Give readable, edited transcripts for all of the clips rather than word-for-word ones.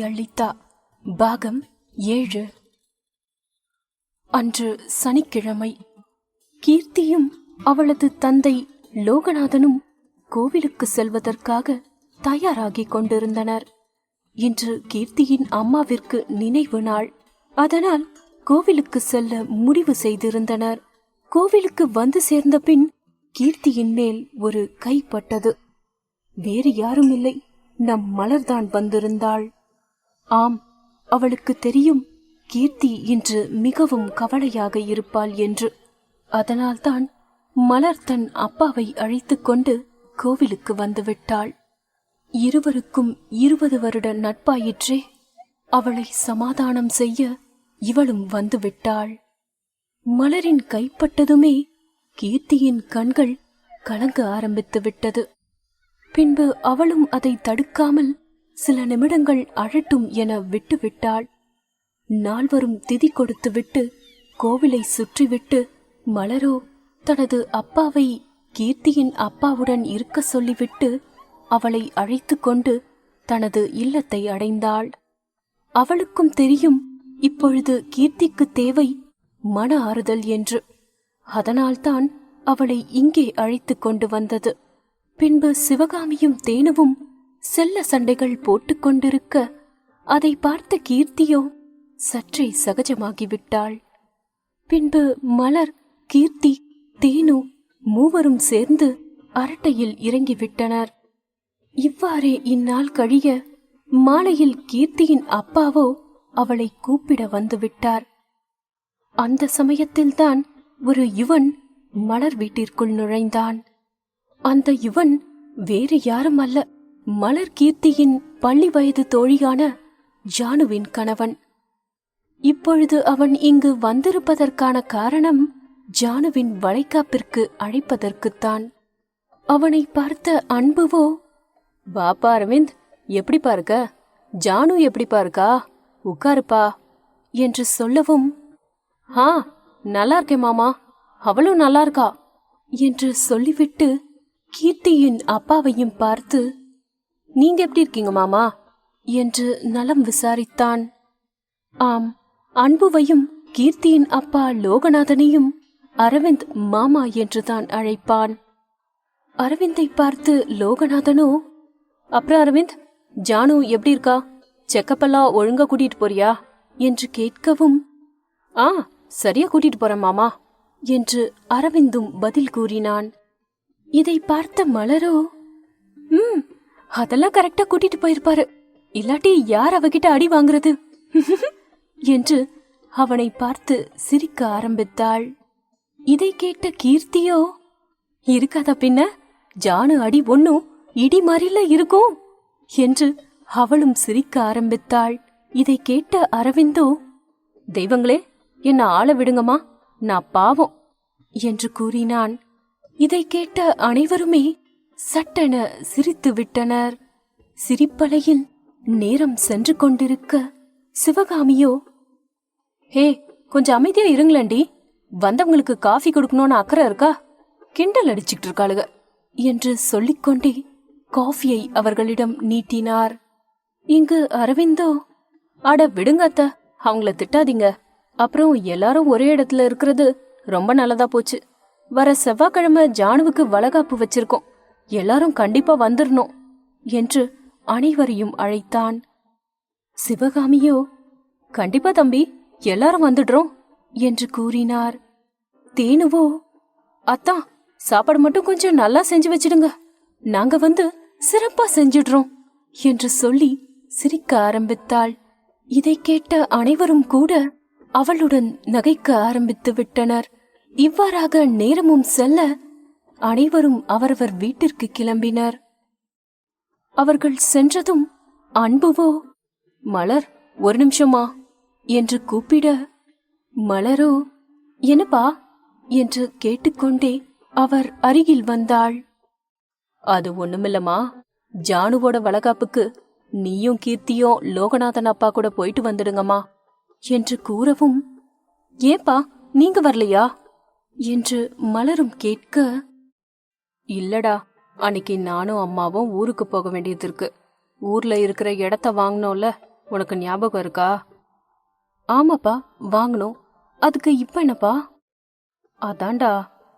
அளித்தா பாகம் 7. அன்று சனிக்கிழமை. கீர்த்தியும் அவளது தந்தை லோகநாதனும் கோவிலுக்கு செல்வதற்காக தயாராகிக் கொண்டிருந்தனர். இன்று கீர்த்தியின் அம்மாவிற்கு நினைவு நாள். அதனால் கோவிலுக்கு செல்ல முடிவு செய்திருந்தனர். கோவிலுக்கு வந்து சேர்ந்த பின் கீர்த்தியின் மேல் ஒரு கைப்பட்டது. வேறு யாரும் இல்லை, நம் மலர்தான் வந்திருந்தாள். ஆம், அவளுக்கு தெரியும் கீர்த்தி இன்று மிகவும் கவலையாக இருப்பாள் என்று. அதனால்தான் மலர் தன் அப்பாவை அழைத்துக் கொண்டு கோவிலுக்கு வந்துவிட்டாள். இருவருக்கும் 20 வருட நட்பாயிற்றே. அவளை சமாதானம் செய்ய இவளும் வந்துவிட்டாள். மலரின் கைப்பட்டதுமே கீர்த்தியின் கண்கள் கலங்க ஆரம்பித்து விட்டது. பின்பு அவளும் அதை தடுக்காமல் சில நிமிடங்கள் அழட்டும் என விட்டுவிட்டாள். நால்வரும் திதி கொடுத்துவிட்டு கோவிலை சுற்றிவிட்டு மலரோ தனது அப்பாவை கீர்த்தியின் அப்பாவுடன் இருக்க சொல்லிவிட்டு அவளை அழைத்து கொண்டு தனது இல்லத்தை அடைந்தாள். அவளுக்கும் தெரியும் இப்பொழுது கீர்த்திக்கு தேவை மன ஆறுதல் என்று. அதனால்தான் அவளை இங்கே அழைத்து கொண்டு வந்தது. பின்பு சிவகாமியும் தேனுவும் செல்ல சண்டைகள் போட்டுக்கொண்டிருக்க அதை பார்த்த கீர்த்தியோ சற்றே சகஜமாகிவிட்டாள். பின்பு மலர், கீர்த்தி, தேனு மூவரும் சேர்ந்து அரட்டையில் இறங்கிவிட்டனர். இவ்வாறே இந்நாள் கழிய மாலையில் கீர்த்தியின் அப்பாவோ அவளை கூப்பிட வந்துவிட்டார். அந்த சமயத்தில்தான் ஒரு யுவன் மலர் வீட்டிற்குள் நுழைந்தான். அந்த யுவன் வேறு யாரும் அல்ல, மலர் கீர்த்தியின் பள்ளி வயது தோழியான ஜானுவின் கணவன். இப்பொழுது அவன் இங்கு வந்திருப்பதற்கான காரணம் ஜானுவின் வளைகாப்பிற்கு அழைப்பதற்குத்தான். அவனை பார்த்த அன்புவோ, "வாப்பா அரவிந்த், எப்படி பார்க்க? ஜானு எப்படி பார்க்கா? உட்காருப்பா" என்று சொல்லவும், "ஆ, நல்லா இருக்கேன் மாமா, அவளும் நல்லா இருக்கா" என்று சொல்லிவிட்டு கீர்த்தியின் அப்பாவையும் பார்த்து, "நீங்க எப்படி இருக்கீங்க மாமா?" என்று நலம் விசாரித்தான். ஆம், அன்புவையும் கீர்த்தியின் அப்பா லோகநாதனையும் அரவிந்த் மாமா என்றுதான் அழைப்பான். அரவிந்தை பார்த்து லோகநாதனோ, "அப்புறம் அரவிந்த், ஜானு எப்படி இருக்கா? செக்கப்பெல்லாம் ஒழுங்கா கூட்டிட்டு போறியா?" என்று கேட்கவும், "ஆ, சரியா கூட்டிட்டு போறேன் மாமா" என்று அரவிந்தும் பதில் கூறினான். இதை பார்த்த மலரோ, அதெல்லாம் கரெக்டா கூட்டிட்டு போயிருப்பாரு, இல்லாட்டி யார் அவகிட்ட அடி வாங்குறது என்று அவனை பார்த்து சிரிக்க ஆரம்பித்தாள். இதை கேட்ட கீர்த்தியோ, "இருக்காதா பின்ன, ஜானு அடி ஒன்னும் இடி மாதிரில இருக்கும்" என்று அவளும் சிரிக்க ஆரம்பித்தாள். இதை கேட்ட அரவிந்தோ, "தெய்வங்களே, என்ன ஆள விடுங்கம்மா, நான் பாவம்" என்று கூறினான். இதை கேட்ட அனைவருமே சட்டென சிரித்து விட்டனர். சிரிப்பலையில் நேரம் சென்று கொண்டிருக்க சிவகாமியோ, "ஹே, கொஞ்சம் அமைதியா இருங்களேண்டி, வந்தவங்களுக்கு காஃபி கொடுக்கணும்னு அக்கறை இருக்கா? கிண்டல் அடிச்சுட்டு இருக்காளுக" என்று சொல்லிக்கொண்டே காஃபியை அவர்களிடம் நீட்டினார். இங்கு அரவிந்தோ, "அட விடுங்க அத்த, அவங்கள திட்டாதீங்க. அப்புறம் எல்லாரும் ஒரே இடத்துல இருக்கிறது ரொம்ப நல்லதா போச்சு. வர செவ்வாய்க்கிழமை ஜானுவுக்கு வளகாப்பு வச்சிருக்கோம், எல்லாரும் கண்டிப்பா வந்துடணும்" என்று அனைவரையும் அழைத்தான். சிவகாமியோ, "கண்டிப்பா தம்பி, எல்லாரும் வந்துடுறோம்" என்று கூறினார். தேனுவோ, "அத்தா, சாப்பாடு மட்டும் கொஞ்சம் நல்லா செஞ்சு வச்சிடுங்க, நாங்க வந்து சிறப்பா செஞ்சிடுறோம்" என்று சொல்லி சிரிக்க ஆரம்பித்தாள். இதை கேட்ட அனைவரும் கூட அவளுடன் நகைக்க ஆரம்பித்து விட்டனர். இவ்வாறாக நேரமும் செல்ல அனைவரும் அவரவர் வீட்டிற்கு கிளம்பினர். அவர்கள் சென்றதும் அன்புவோ, "மலர், ஒரு நிமிஷமா" என்று கூப்பிட, மலரோ, "என்னப்பா" என்று கேட்டுக்கொண்டே அவர் அருகில் வந்தாள். "அது ஒண்ணுமில்லமா, ஜானுவோட வளகாப்புக்கு நீயும் கீர்த்தியும் லோகநாதன் அப்பா கூட போயிட்டு வந்துடுங்கம்மா" என்று கூறவும், "ஏப்பா, நீங்க வரலையா?" என்று மலரும் கேட்க, "இல்லடா, அன்னைக்கு நானும் அம்மாவும் ஊருக்கு போக வேண்டியது இருக்கு. ஊர்ல இருக்கிற இடத்த வாங்கினோம்ல, உனக்கு ஞாபகம் இருக்கா? ஆமாப்பா, வாங்கணும். அதுக்கு இப்ப என்னப்பா? அதான்டா,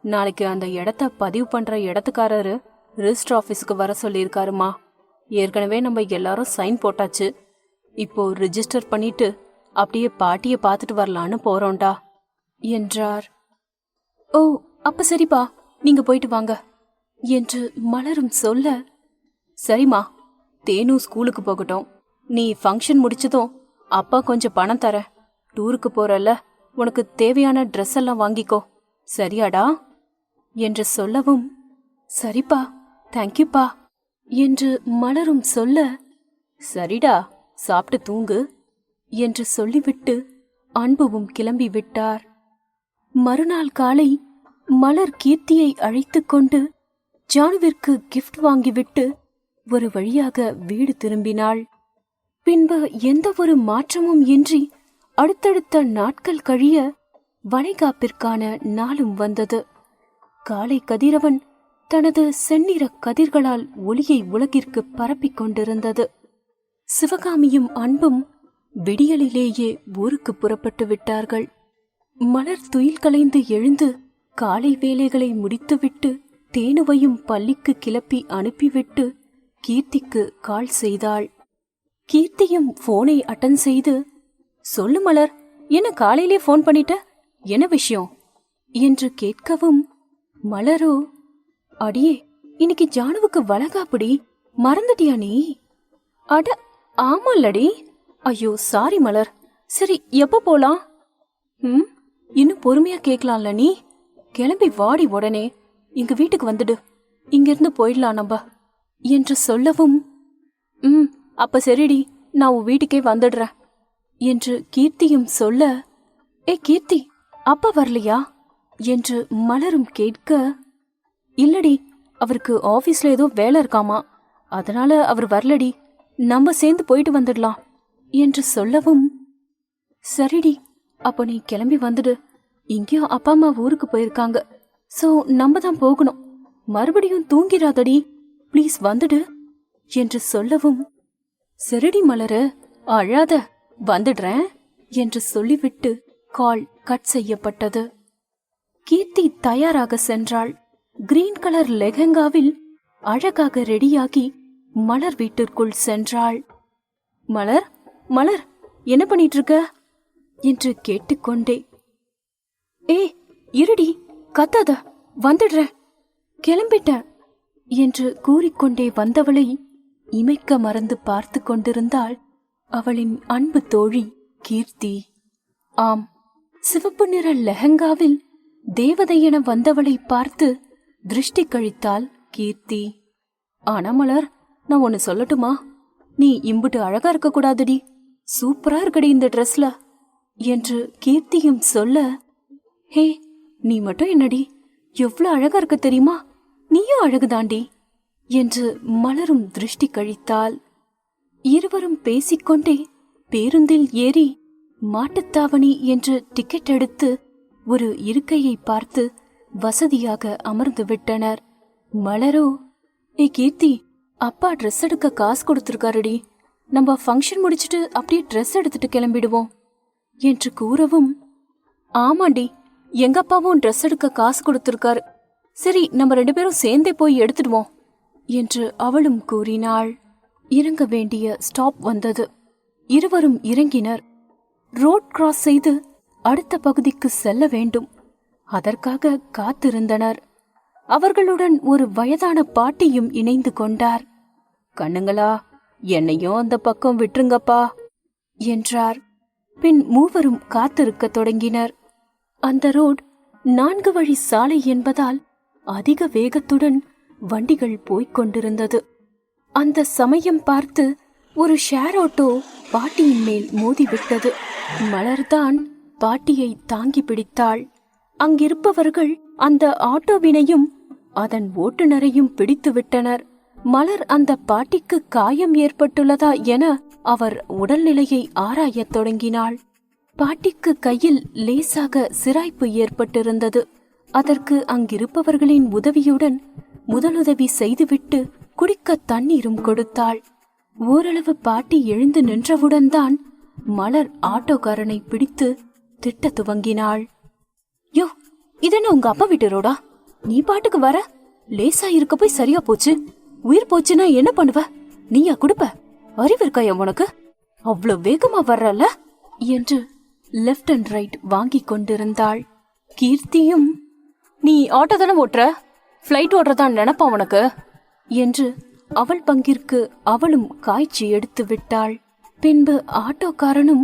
நாளைக்கு அந்த இடத்த பதிவு பண்ற இடத்துக்காரரு ரிஜிஸ்டர் ஆபீஸ்க்கு வர சொல்லியிருக்காருமா. ஏற்கனவே நம்ம எல்லாரும் சைன் போட்டாச்சு. இப்போ ரிஜிஸ்டர் பண்ணிட்டு அப்படியே பாட்டிய பார்த்துட்டு வரலான்னு போறோம்டா என்றார். ஓ, அப்ப சரிப்பா, நீங்க போயிட்டு வாங்க என்று மலரும் சொல்ல, சரிம்மா, தேனு ஸ்கூலுக்கு போகட்டும். நீ ஃபங்க்ஷன் முடிச்சதும் அப்பா கொஞ்சம் பணம் தர. டூருக்கு போறல்ல, உனக்கு தேவையான ட்ரெஸ் எல்லாம் வாங்கிக்கோ, சரியாடா என்று சொல்லவும், சரிப்பா, தேங்க்யூப்பா என்று மலரும் சொல்ல, சரிடா, சாப்பிட்டு தூங்கு என்று சொல்லிவிட்டு அன்புவும் கிளம்பி விட்டார். மறுநாள் காலை மலர் கீர்த்தியை அழைத்துக் கொண்டு ஜானுவிற்கு கிஃப்ட் வாங்கிவிட்டு ஒரு வழியாக வீடு திரும்பினாள். பின்பு எந்த ஒரு மாற்றமும் இன்றி அடுத்தடுத்த நாட்கள் கழிய வளைகாப்பிற்கான நாளும் வந்தது. காலை கதிரவன் தனது செந்நிற கதிர்களால் ஒளியை உலகிற்கு பரப்பிக் கொண்டிருந்தது. சிவகாமியும் அன்பும் விடியலிலேயே ஊருக்கு புறப்பட்டு விட்டார்கள். மலர் துயில் கலைந்து எழுந்து காலை வேலைகளை முடித்துவிட்டு தேனுவையும் பள்ளிக்கு கிளப்பி அனுப்பிவிட்டு கீர்த்திக்கு கால் செய்தாள். கீர்த்தியும் போனை அட்டன் செய்து, சொல்லு மலர், என்ன காலையிலே போன் பண்ணிட்ட, என்ன விஷயம் என்று கேட்கவும், மலரோ, அடியே, இன்னைக்கு ஜானுவுக்கு வளகாப்புடி, மறந்துட்டியா நீ? அட ஆமால்லடி. ஐயோ சாரி மலர். சரி, எப்ப போலாம்? இன்னும் பொறுமையா கேட்கலாம்ல நீ. கிளம்பி வாடி, உடனே எங்க வீட்டுக்கு வந்துடு, இங்கிருந்து போயிடலாம் நம்ப என்று சொல்லவும், அப்ப சரிடி, நான் உன் வீட்டுக்கே வந்துடுறேன் என்று கீர்த்தியும் சொல்ல, ஏ கீர்த்தி, அப்பா வரலையா என்று மலரும் கேட்க, இல்லடி, அவருக்கு ஆபீஸ்ல ஏதோ வேலை இருக்காமா, அதனால அவர் வரலடி, நம்ம சேர்ந்து போயிட்டு வந்துடலாம் என்று சொல்லவும், சரிடி, அப்போ நீ கிளம்பி வந்துடு. இங்கேயும் அப்பா அம்மா ஊருக்கு போயிருக்காங்க, சோ நம்ம தான் போகணும். மறுபடியும் தூங்கிறாதடி, ப்ளீஸ் வந்துடு என்று சொல்லவும், சரிடி மலரு, அழாத, வந்துடுறேன் என்று சொல்லிவிட்டு கால் கட் செய்யப்பட்டது. கீர்த்தி தயாராக சென்றாள். கிரீன் கலர் லெஹங்காவில் அழகாக ரெடியாகி மலர் வீட்டிற்குள் சென்றாள். மலர், மலர், என்ன பண்ணிட்டு இருக்க என்று கேட்டுக்கொண்டே, ஏ இருடி, கத்தாத, வந்துடுறேன், கிளம்பிட்ட என்று கூறிக்கொண்டே வந்தவளை இமைக்க மறந்து பார்த்து கொண்டிருந்தாள் அவளின் அன்பு தோழி கீர்த்தி. ஆம், சிவப்பு நிற லெஹங்காவில் தேவதை என வந்தவளை பார்த்து திருஷ்டி கழித்தாள் கீர்த்தி. ஆனா மலர், நான் ஒன்னு சொல்லட்டுமா? நீ இம்புட்டு அழகா இருக்க கூடாதுடி, சூப்பரா இருக்கடி இந்த ட்ரெஸ்ல என்று கீர்த்தியும் சொல்ல, ஹே, நீ மட்டும் என்னடி, எவ்வளவு அழகா இருக்க தெரியுமா, நீயும் அழகுதாண்டி என்று மலரும் திருஷ்டி கழித்தாள். இருவரும் பேசிக்கொண்டே பேருந்தில் ஏறி மாட்டுத்தாவணி என்று டிக்கெட் எடுத்து ஒரு இருக்கையை பார்த்து வசதியாக அமர்ந்து விட்டனர். மலரோ, ஏ கீர்த்தி, அப்பா ட்ரெஸ் எடுக்க காசு கொடுத்திருக்காருடி, நம்ம ஃபங்க்ஷன் முடிச்சிட்டு அப்படியே ட்ரெஸ் எடுத்துட்டு கிளம்பிடுவோம் என்று கூறவும், ஆமாண்டி, எங்க அப்பாவும் ட்ரெஸ் எடுக்க காசு கொடுத்திருக்காரு, சரி நம்ம 2 பேரும் சேர்ந்தே போய் எடுத்துடுவோம் என்று அவளும் கூறினாள். இறங்க வேண்டிய ஸ்டாப் வந்தது. இருவரும் இறங்கினர். ரோட் கிராஸ் செய்து அடுத்த பகுதிக்கு செல்ல வேண்டும். அதற்காக காத்திருந்தனர். அவர்களுடன் ஒரு வயதான பாட்டியும் இணைந்து கொண்டார். கண்ணுங்களா, என்னையும் அந்த பக்கம் விட்டுருங்கப்பா என்றார். பின் மூவரும் காத்திருக்க தொடங்கினர். அந்த ரோட் 4 வழி சாலை என்பதால் அதிக வேகத்துடன் வண்டிகள் போய்க் கொண்டிருந்தது. அந்த சமயம் பார்த்து ஒரு ஷேர் ஆட்டோ பாட்டியின் மேல் மோதிவிட்டது. மலர்தான் பாட்டியை தாங்கி பிடித்தாள். அங்கிருப்பவர்கள் அந்த ஆட்டோவினையும் அதன் ஓட்டுநரையும் பிடித்து விட்டனர். மலர் அந்த பாட்டிக்கு காயம் ஏற்பட்டுள்ளதா என அவர் உடல்நிலையை ஆராயத் தொடங்கினாள். பாட்டிக்கு கையில் லேசாக சிராய்ப்பு ஏற்பட்டிருந்தது. அதற்கு அங்கிருப்பவர்களின் உதவியுடன் முதலுதவி செய்துவிட்டு குடிக்க தண்ணீரும் கொடுத்தாள். ஓரளவு பாட்டி எழுந்து நின்றவுடன் தான் மலர் ஆட்டோக்காரனை பிடித்து திட்ட துவங்கினாள். யோ, இதென்ன உங்க அப்பா வீட்டு ரோடா? நீ பாட்டுக்கு வர, லேசா இருக்க போய் சரியா போச்சு. உயிர் போச்சுன்னா என்ன பண்ணுவ? நீயா குடுப்ப? அறிவு இருக்காயா உனக்கு? அவ்வளவு வேகமா வர்றல என்று லெப்ட் அண்ட் ரைட் வாங்கி கொண்டிருந்தாள். கீர்த்தியும், நீ ஆட்டோ தானே ஓட்டுற, பிளைட் ஓட்டுறதான் நினைப்பா உனக்கு என்று அவள் பங்கிற்கு அவளும் காய்ச்சி எடுத்து விட்டாள். பின்பு ஆட்டோக்காரனும்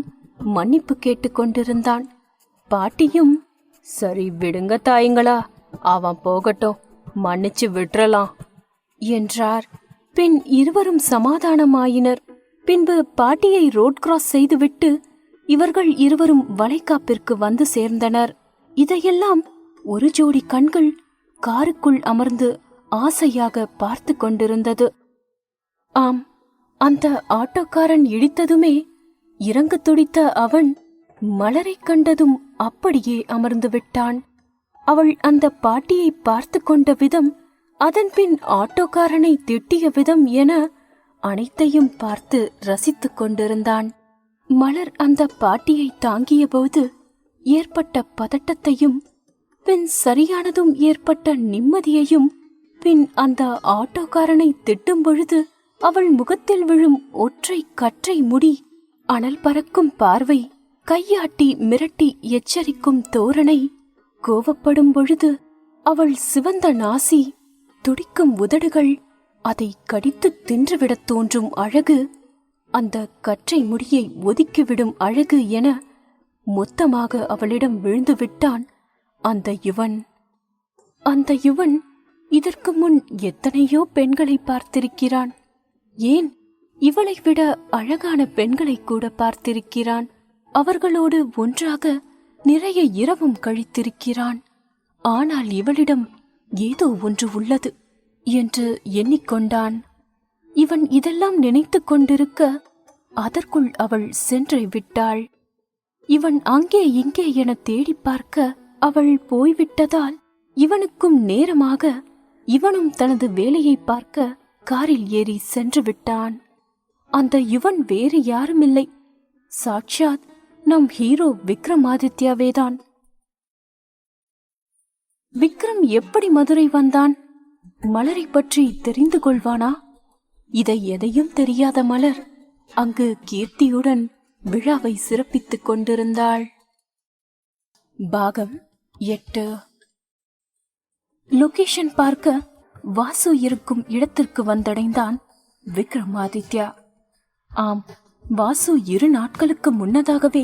மன்னிப்பு கேட்டுக் கொண்டிருந்தான். பாட்டியும், சரி விடுங்க தாயங்களா, அவன் போகட்டும், மன்னிச்சு விட்டுறலாம் என்றார். பின் இருவரும் சமாதானமாயினர். பின்பு பாட்டியை ரோட் கிராஸ் செய்துவிட்டு இவர்கள் இருவரும் வளைகாப்பிற்கு வந்து சேர்ந்தனர். இதையெல்லாம் ஒரு ஜோடி கண்கள் காருக்குள் அமர்ந்து ஆசையாக பார்த்து கொண்டிருந்தது. ஆம், அந்த ஆட்டோக்காரன் இடித்ததுமே இறங்க துடித்த அவன் மலரை கண்டதும் அப்படியே அமர்ந்து விட்டான். அவள் அந்த பாட்டியை பார்த்து கொண்ட விதம், அதன்பின் ஆட்டோக்காரனை திட்டிய விதம் என அனைத்தையும் பார்த்து ரசித்துக் கொண்டிருந்தான். மலர் அந்த பாட்டியை தாங்கிய போது ஏற்பட்ட பதட்டத்தையும், பின் சரியானதும் ஏற்பட்ட நிம்மதியையும், பின் அந்த ஆட்டோக்காரனை திட்டும் பொழுது அவள் முகத்தில் விழும் ஒற்றை கற்றை முடி, அனல் பறக்கும் பார்வை, கையாட்டி மிரட்டி எச்சரிக்கும் தோரணை, கோவப்படும் பொழுது அவள் சிவந்த நாசி, துடிக்கும் உதடுகள், அதை கடித்து தின்றுவிடத் தோன்றும் அழகு, அந்த கற்றை முடியை ஒதுக்கிவிடும் அழகு என மொத்தமாக அவளிடம் விழுந்து விட்டான் அந்த யுவன். அந்த யுவன் இதற்கு முன் எத்தனையோ பெண்களை பார்த்திருக்கிறான். ஏன், இவளை விட அழகான பெண்களை கூட பார்த்திருக்கிறான். அவர்களோடு ஒன்றாக நிறைய இரவும் கழித்திருக்கிறான். ஆனால் இவளிடம் ஏதோ ஒன்று உள்ளது என்று எண்ணிக்கொண்டான். இவன் இதெல்லாம் நினைத்து கொண்டிருக்க அதற்குள் அவள் சென்று விட்டாள். இவன் அங்கே இங்கே என தேடி பார்க்க அவள் போய்விட்டதால் இவனுக்கும் நேரமாக இவனும் தனது வேலையை பார்க்க காரில் ஏறி சென்று விட்டான். அந்த யுவன் வேறு யாருமில்லை, சாட்சாத் நம் ஹீரோ விக்ரமாதித்யாவேதான். விக்ரம் எப்படி மதுரை வந்தான்? மலரை பற்றி தெரிந்து கொள்வானா? இதை எதையும் தெரியாத மலர் அங்கு கீர்த்தியுடன் விழாவை சிறப்பித்துக் கொண்டிருந்தாள். பாகம் 8. லொகேஷன் பார்க்க வாசு இருக்கும் இடத்திற்கு வந்தடைந்தான் விக்ரமாதித்யா. ஆம், வாசு 2 நாட்களுக்கு முன்னதாகவே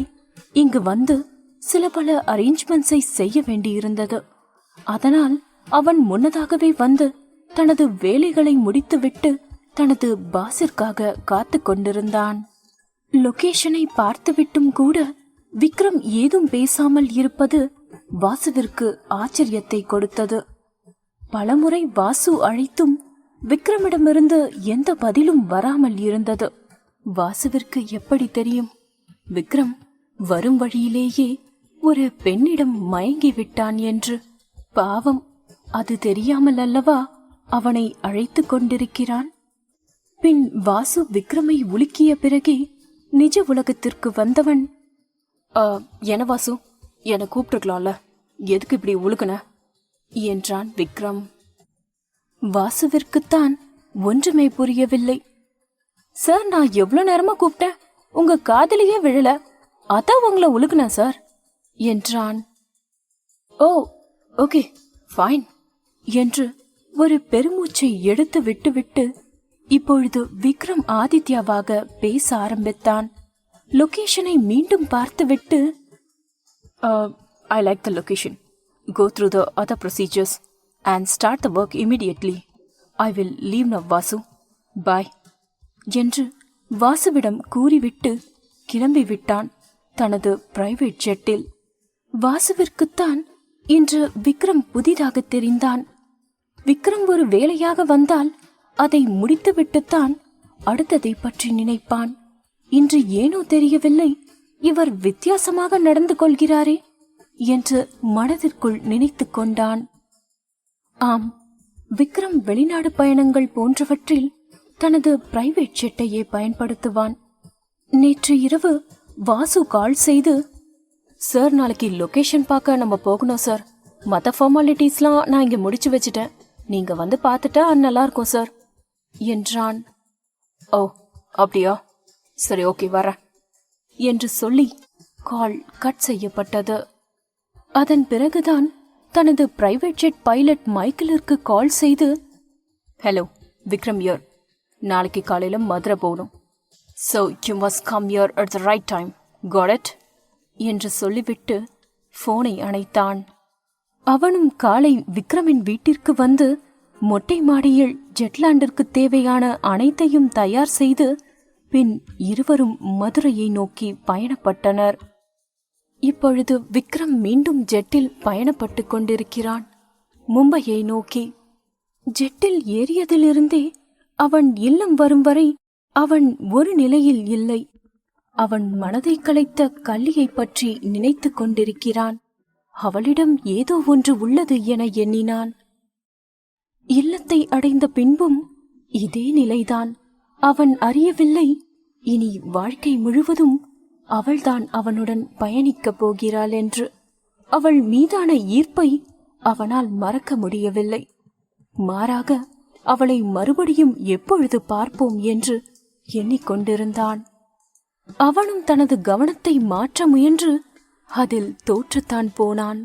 இங்கு வந்து சில பல அரேஞ்ச்மெண்ட்ஸை செய்ய வேண்டியிருந்தது. அதனால் அவன் முன்னதாகவே வந்து தனது வேலைகளை முடித்துவிட்டு தனது பாஸிற்காக காத்து கொண்டிருந்தான். லொகேஷனை பார்த்துவிட்டும் கூட விக்ரம் ஏதும் பேசாமல் இருப்பது வாசுவிற்கு ஆச்சரியத்தை கொடுத்தது. பலமுறை வாசு அழைத்தும் விக்ரமிடமிருந்து எந்த பதிலும் வராமல் இருந்தது. வாசுவிற்கு எப்படி தெரியும் விக்ரம் வரும் வழியிலேயே ஒரு பெண்ணிடம் மயங்கி விட்டான் என்று? பாவம், அது தெரியாமல் அல்லவா அவனை அழைத்து கொண்டிருக்கிறான். பின் வாசு விக்ரமை உலுக்கிய பிறகே நிஜ உலகத்திற்கு வந்தவன், என வாசு, என கூப்பிட்டுக்கலாம்ல, எதுக்கு இப்படி உலுக்குன என்றான் விக்ரம். வாசுவிற்குத்தான் ஒன்றுமே புரியவில்லை. சார், நான் எவ்வளவு நேரமா கூப்பிட்டேன், உங்க காதலியே விழல, அதான் உங்களை உலுக்குனேன் சார் என்றான். ஓ, ஓகே, ஃபைன் என்று ஒரு பெருமூச்சை எடுத்து விட்டுவிட்டு இப்பொழுது விக்ரம் ஆதித்யாவாக பேச ஆரம்பித்தான். லொகேஷனை மீண்டும் பார்த்துவிட்டு, I like the location. Go through the other procedures and start the work immediately. I will leave now, Vasu. Bye. என்று வாசுவிடம் கூறிவிட்டு கிளம்பிவிட்டான் தனது பிரைவேட் ஜெட்டில். வாசுவிற்குத்தான் இன்று விக்ரம் புதிதாக தெரிந்தான். விக்ரம் ஒரு வேலையாக வந்தால் அதை முடித்துவிட்டுத்தான் அடுத்ததை பற்றி நினைப்பான். இன்று ஏனோ தெரியவில்லை, இவர் வித்தியாசமாக நடந்து கொள்கிறாரே என்று மனதிற்குள் நினைத்து கொண்டான். ஆம், விக்ரம் வெளிநாடு பயணங்கள் போன்றவற்றில் தனது பிரைவேட் ஜெட்டையே பயன்படுத்துவான். நேற்று இரவு வாசு கால் செய்து, சார் நாளைக்கு லொகேஷன் பார்க்க நம்ம போகணும் சார், மற்ற ஃபார்மாலிட்டிஸ்லாம் நான் இங்க முடிச்சு வச்சுட்டேன், நீங்க வந்து பார்த்துட்டா நல்லா இருக்கும் சார் என்றான். ஓ அப்படியா, சரி ஓகே வரேன் என்று சொல்லி கால் கட் செய்யப்பட்டது. அதன் பிறகுதான் தனது பிரைவேட் ஜெட் பைலட் மைக்கேலிற்கு கால் செய்து, ஹலோ விக்ரம் யர், நாளைக்கு காலையில மதுரை போகணும், so you must come your at the right time, got it என்று சொல்லிவிட்டு போனை அணைத்தான். அவனும் காலை விக்ரமின் வீட்டிற்கு வந்து மொட்டை மாடியில் ஜெட்லாண்டிற்கு தேவையான அனைத்தையும் தயார் செய்து பின் இருவரும் மதுரையை நோக்கி பயணப்பட்டனர். இப்பொழுது விக்ரம் மீண்டும் ஜெட்டில் பயணப்பட்டு கொண்டிருக்கிறான் மும்பையை நோக்கி. ஜெட்டில் ஏறியதிலிருந்தே அவன் இல்லம் வரும் வரை அவன் ஒரு நிலையில் இல்லை. அவன் மனதை கலைத்த கள்ளியை பற்றி நினைத்து கொண்டிருக்கிறான். அவளிடம் ஏதோ ஒன்று உள்ளது என எண்ணினான். இல்லத்தை அடைந்த பின்பும் இதே நிலைதான். அவன் அறியவில்லை, இனி வாழ்க்கை முழுவதும் அவள்தான் அவனுடன் பயணிக்கப் போகிறாள் என்று. அவள் மீதான ஈர்ப்பை அவனால் மறக்க முடியவில்லை. மாறாக அவளை மறுபடியும் எப்பொழுது பார்ப்போம் என்று எண்ணிக்கொண்டிருந்தான். அவனும் தனது கவனத்தை மாற்ற முயன்று அதில் தோற்றுத்தான் போனான்.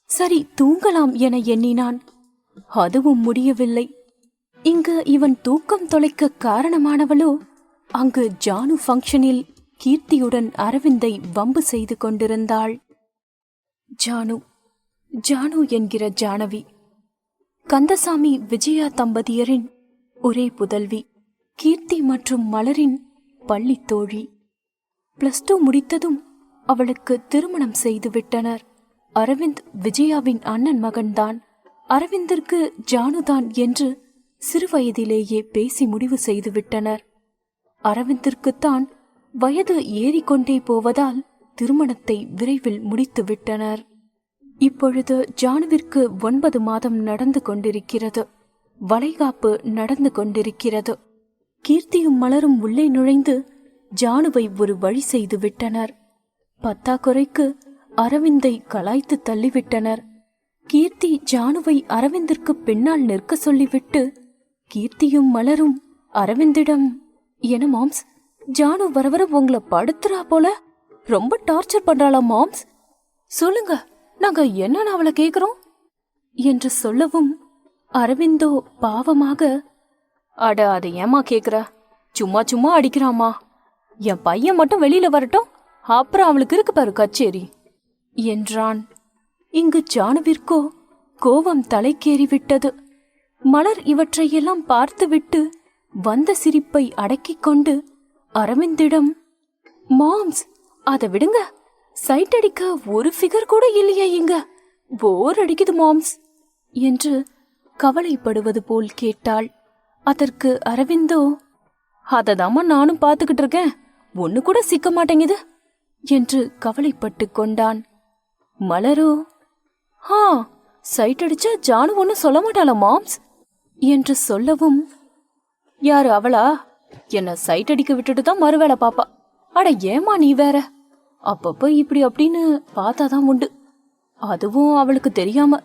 சரி தூங்கலாம் என எண்ணினான். அதுவும் முடியவில்லை. இங்கு இவன் தூக்கம் தொலைக்க காரணமானவளோ அங்கு ஜானு ஃபங்க்ஷனில் கீர்த்தியுடன் அரவிந்தை வம்பு செய்து கொண்டிருந்தாள். ஜானு ஜானு என்கிற ஜானவி கந்தசாமி விஜயா தம்பதியரின் ஒரே புதல்வி, கீர்த்தி மற்றும் மலரின் பள்ளி தோழி. +2 முடித்ததும் அவளுக்கு திருமணம் செய்து விட்டனர். அரவிந்த் விஜயாவின் அண்ணன் மகன்தான். அரவிந்திற்கு ஜானுதான் என்று சிறுவயதிலேயே பேசி முடிவு செய்து விட்டனர். அரவிந்திற்குத்தான் வயது ஏறிக்கொண்டே போவதால் திருமணத்தை விரைவில் முடித்து விட்டனர். இப்பொழுது ஜானுவிற்கு 9 மாதம் நடந்து கொண்டிருக்கிறது. வளைகாப்பு நடந்து கொண்டிருக்கிறது. கீர்த்தியும் மலரும் உள்ளே நுழைந்து ஜானுவை ஒரு வழி செய்து விட்டனர். பத்தாக்குறைக்கு அரவிந்தை கலாய்த்து தள்ளிவிட்டனர். கீர்த்தி ஜானுவை அரவிந்திற்கு பின்னால் நிற்க சொல்லிவிட்டு கீர்த்தியும் மலரும் அரவிந்திடம், என்ன மாம்ஸ், ஜானு வர வர உங்களை படுத்துறா போல, ரொம்ப டார்ச்சர் பண்றாளா மாம்ஸ், சொல்லுங்க நாங்க என்னன்னு அவளை கேக்குறோம் என்று சொல்லவும் அரவிந்தோ பாவமாக, அட அதை ஏமா கேக்குற, சும்மா சும்மா அடிக்கிறாமா, என் பையன் மட்டும் வெளியில வரட்டும், அப்புறம் அவளுக்கு இருக்கு பாரு கச்சேரி என்றான். இங்கு ஜானுவிற்கோ கோபம் தலைக்கேறிவிட்டது. மலர் இவற்றையெல்லாம் பார்த்துவிட்டு வந்த சிரிப்பை அடக்கிக் கொண்டு அரவிந்திடம், மாம்ஸ் அதை விடுங்க, சைட் அடிக்க ஒரு ஃபிகர் கூட இல்லையா இங்க, போர் அடிக்குது மாம்ஸ் என்று கவலைப்படுவது போல் கேட்டாள். அதற்கு அரவிந்தோ, அததாமா நானும் பார்த்துக்கிட்டு இருக்கேன், ஒன்னு கூட சிக்க மாட்டேங்குது என்று கவலைப்பட்டு கொண்டான். மலரோ, சைட் அடிச்சா ஜானு ஒன்னு சொல்ல மாட்டாளா மாம்ஸ் என்று சொல்லவும், யாரு அவளா, என்ன சைட் அடிக்க விட்டுட்டு தான் மறுவேளை பாப்பா, அட ஏமா நீ வேற, அப்பப்ப இப்படி அப்படின்னு பார்த்தாதான் உண்டு, அதுவும் அவளுக்கு தெரியாம,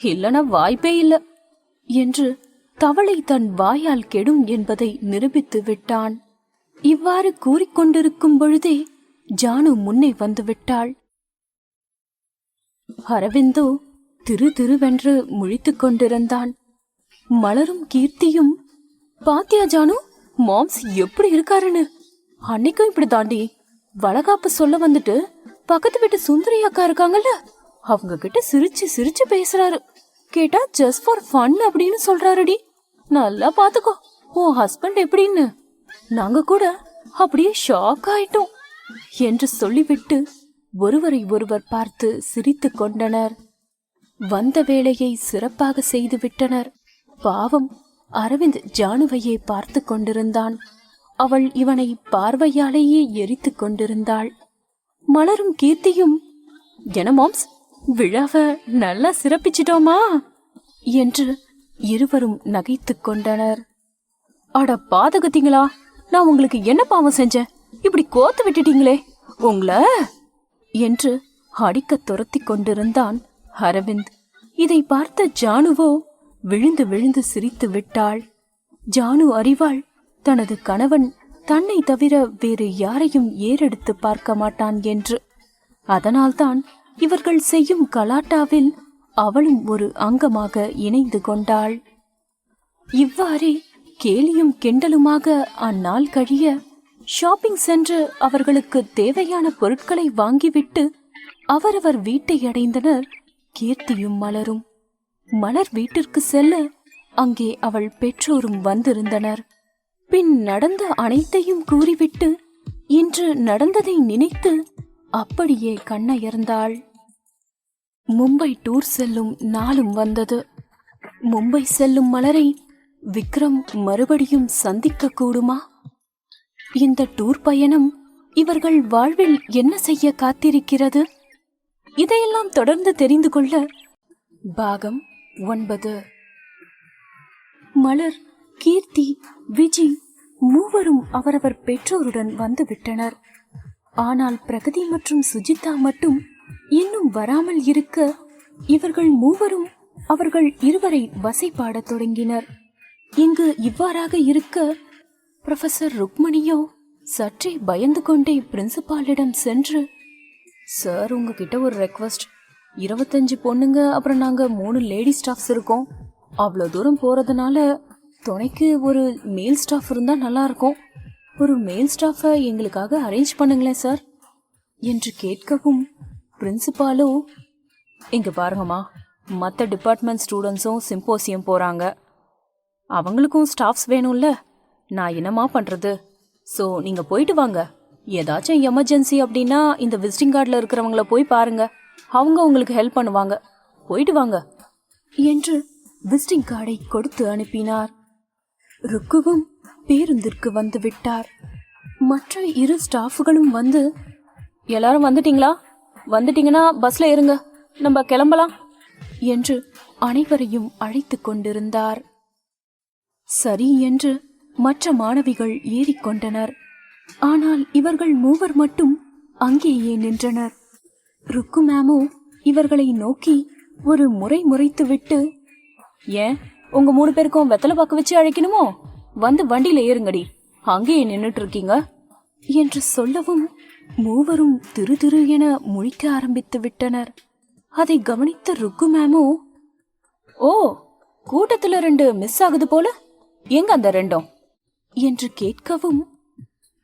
இல்லனா வாய்ப்பே இல்ல என்று தவளை தன் வாயால் கெடும் என்பதை நிரூபித்து விட்டான். இவ்வாறு கூறிக்கொண்டிருக்கும் பொழுதே ஜானு முன்னே வந்து விட்டாள். அரவிந்தோ திரு திருவென்று முழித்துக் கொண்டிருந்தான். மலரும் கீர்த்தியும், பாத்தியா ஜானு மாம்ஸ் எப்படி இருக்காருன்னு, அன்னைக்கும் இப்படி தாண்டி வளகாப்பு சொல்ல வந்துட்டு பக்கத்து வீட்டு சுந்தரி அக்கா இருக்காங்கல்ல, அவங்க கிட்ட சிரிச்சு சிரிச்சு பேசுறாரு, கேட்டா ஜஸ்ட் ஃபார் ஃபன் அப்படின்னு சொல்றாருடி, நல்லா பாத்துக்கோ உன் ஹஸ்பண்ட் எப்படின்னு, நாங்க கூட அப்படியே ஷாக் ஆயிட்டோம் என்று சொல்லிவிட்டு ஒருவரை ஒருவர் பார்த்து சிரித்து கொண்டனர். வந்த வேலையை சிறப்பாக செய்து விட்டனர். பாவம் அரவிந்த் ஜானுவையே பார்த்து கொண்டிருந்தான். அவள் இவனை பார்வையாலேயே எரித்து கொண்டிருந்தாள். மலரும் கீர்த்தியும், என்ன மாம்ஸ் விழாவை நல்லா சிறப்பிச்சிட்டோமா என்று இருவரும் நகைத்துக் கொண்டனர். அட பாதகத்தீங்களா, நான் உங்களுக்கு என்ன பாவம் செஞ்சேன், இப்படி கோத்து விட்டுட்டீங்களே உங்களை என்று அடிக்க துரத்தி கொண்டிருந்தான் அரவிந்த். இதை பார்த்த ஜானுவோ விழுந்து விழுந்து சிரித்து விட்டாள். ஜானு அறிவாள் தனது கணவன் தன்னை தவிர வேறு யாரையும் ஏறெடுத்து பார்க்க மாட்டான் என்று. அதனால்தான் இவர்கள் செய்யும் கலாட்டாவில் அவளும் ஒரு அங்கமாக இணைந்து கொண்டாள். இவ்வாறே கேலியும் கிண்டலுமாக அந்நாள் கழிய ஷாப்பிங் சென்று அவர்களுக்கு தேவையான பொருட்களை வாங்கிவிட்டு அவரவர் வீட்டை அடைந்தனர் கீர்த்தியும் மலரும். மலர் வீட்டிற்கு செல்ல அங்கே அவள் பெற்றோரும் வந்திருந்தனர். பின் நடந்த அனைத்தையும் கூறிவிட்டு இன்று நடந்ததை நினைத்து அப்படியே கண்ணயர்ந்தாள். மும்பை டூர் செல்லும் நாளும் வந்தது. மும்பை செல்லும் மலரை விக்ரம் மறுபடியும் சந்திக்க கூடுமா? இந்த டூர் பயணம் இவர்கள் வாழ்வில் என்ன செய்ய காத்திருக்கிறது? இதையெல்லாம் தொடர்ந்து தெரிந்து கொள்ள பாகம் 9. மலர், கீர்த்தி, விஜி மூவரும் அவரவர் பெற்றோருடன் வந்துவிட்டனர். ஆனால் பிரகதி மற்றும் சுஜிதா மட்டும் இன்னும் வராமல் இருக்க இவர்கள் மூவரும் அவர்கள் இருவரை வசைபாடத் தொடங்கினர். இங்கு இவ்வாறாக இருக்க புரொஃபசர் ருக்மணியோ சற்றே பயந்து கொண்டே பிரின்சிபாலிடம் சென்று, சார், உங்ககிட்ட ஒரு ரெக்வஸ்ட். 25 பொண்ணுங்க, அப்புறம் நாங்க 3 லேடி ஸ்டாஃப்ஸ் இருக்கோம். அவ்வளோ தூரம் போறதுனால துணைக்கு ஒரு மேல் ஸ்டாஃப் இருந்தா நல்லா இருக்கும். ஒரு மேல் ஸ்டாஃபை எங்களுக்காக அரேஞ்ச் பண்ணுங்களேன் சார் என்று கேட்கவும் பிரின்சிபாலோ, இங்க பாருங்கம்மா, மற்ற டிபார்ட்மெண்ட் ஸ்டூடெண்ட்ஸும் சிம்போசியம் போறாங்க, அவங்களுக்கும் ஸ்டாஃப்ஸ் வேணும்ல, நான் என்னமா பண்றது? ஸோ நீங்க போயிட்டு வாங்க. ஏதாச்சும் எமர்ஜென்சி அப்படின்னா இந்த விசிட்டிங் கார்டில் இருக்கிறவங்கள போய் பாருங்க, அவங்க உங்களுக்கு ஹெல்ப் பண்ணுவாங்க. போயிட்டு வாங்க என்று விசிட்டிங் கார்டை கொடுத்து அனுப்பினார். ருக்குவும் பேருந்திற்கு வந்து விட்டார். மற்ற 2 ஸ்டாஃப்களும் வந்து, எல்லாரும் வந்துட்டீங்களா? வந்துட்டீங்கன்னா பஸ்ல ஏறுங்க, நம்ம கிளம்பலாம் என்று அனைவரையும் அழைத்து கொண்டிருந்தார். சரி என்று மற்ற மாணவிகள் ஏறிக்கொண்டனர். ஆனால் இவர்கள் மூவர் மட்டும் அங்கேயே நின்றனர். ருக்கு மேமோ இவர்களை நோக்கி ஒரு முறை முறைத்துவிட்டு, ஏன் உங்க 3 பேருக்கும் வெத்தலை பாக்கு வச்சு அழைக்கணுமோ? வந்து வண்டியில ஏறுங்கடி, அங்கேயே நின்னுட்டு இருக்கீங்க என்று சொல்லவும் மூவரும் திரு திரு என முழிக்க ஆரம்பித்து விட்டனர். அதை கவனித்த ருக்கு மேமோ, ஓ, கூட்டத்துல 2 மிஸ் ஆகுது போல, எங்க அந்த 2ம் என்று கேட்கவும்,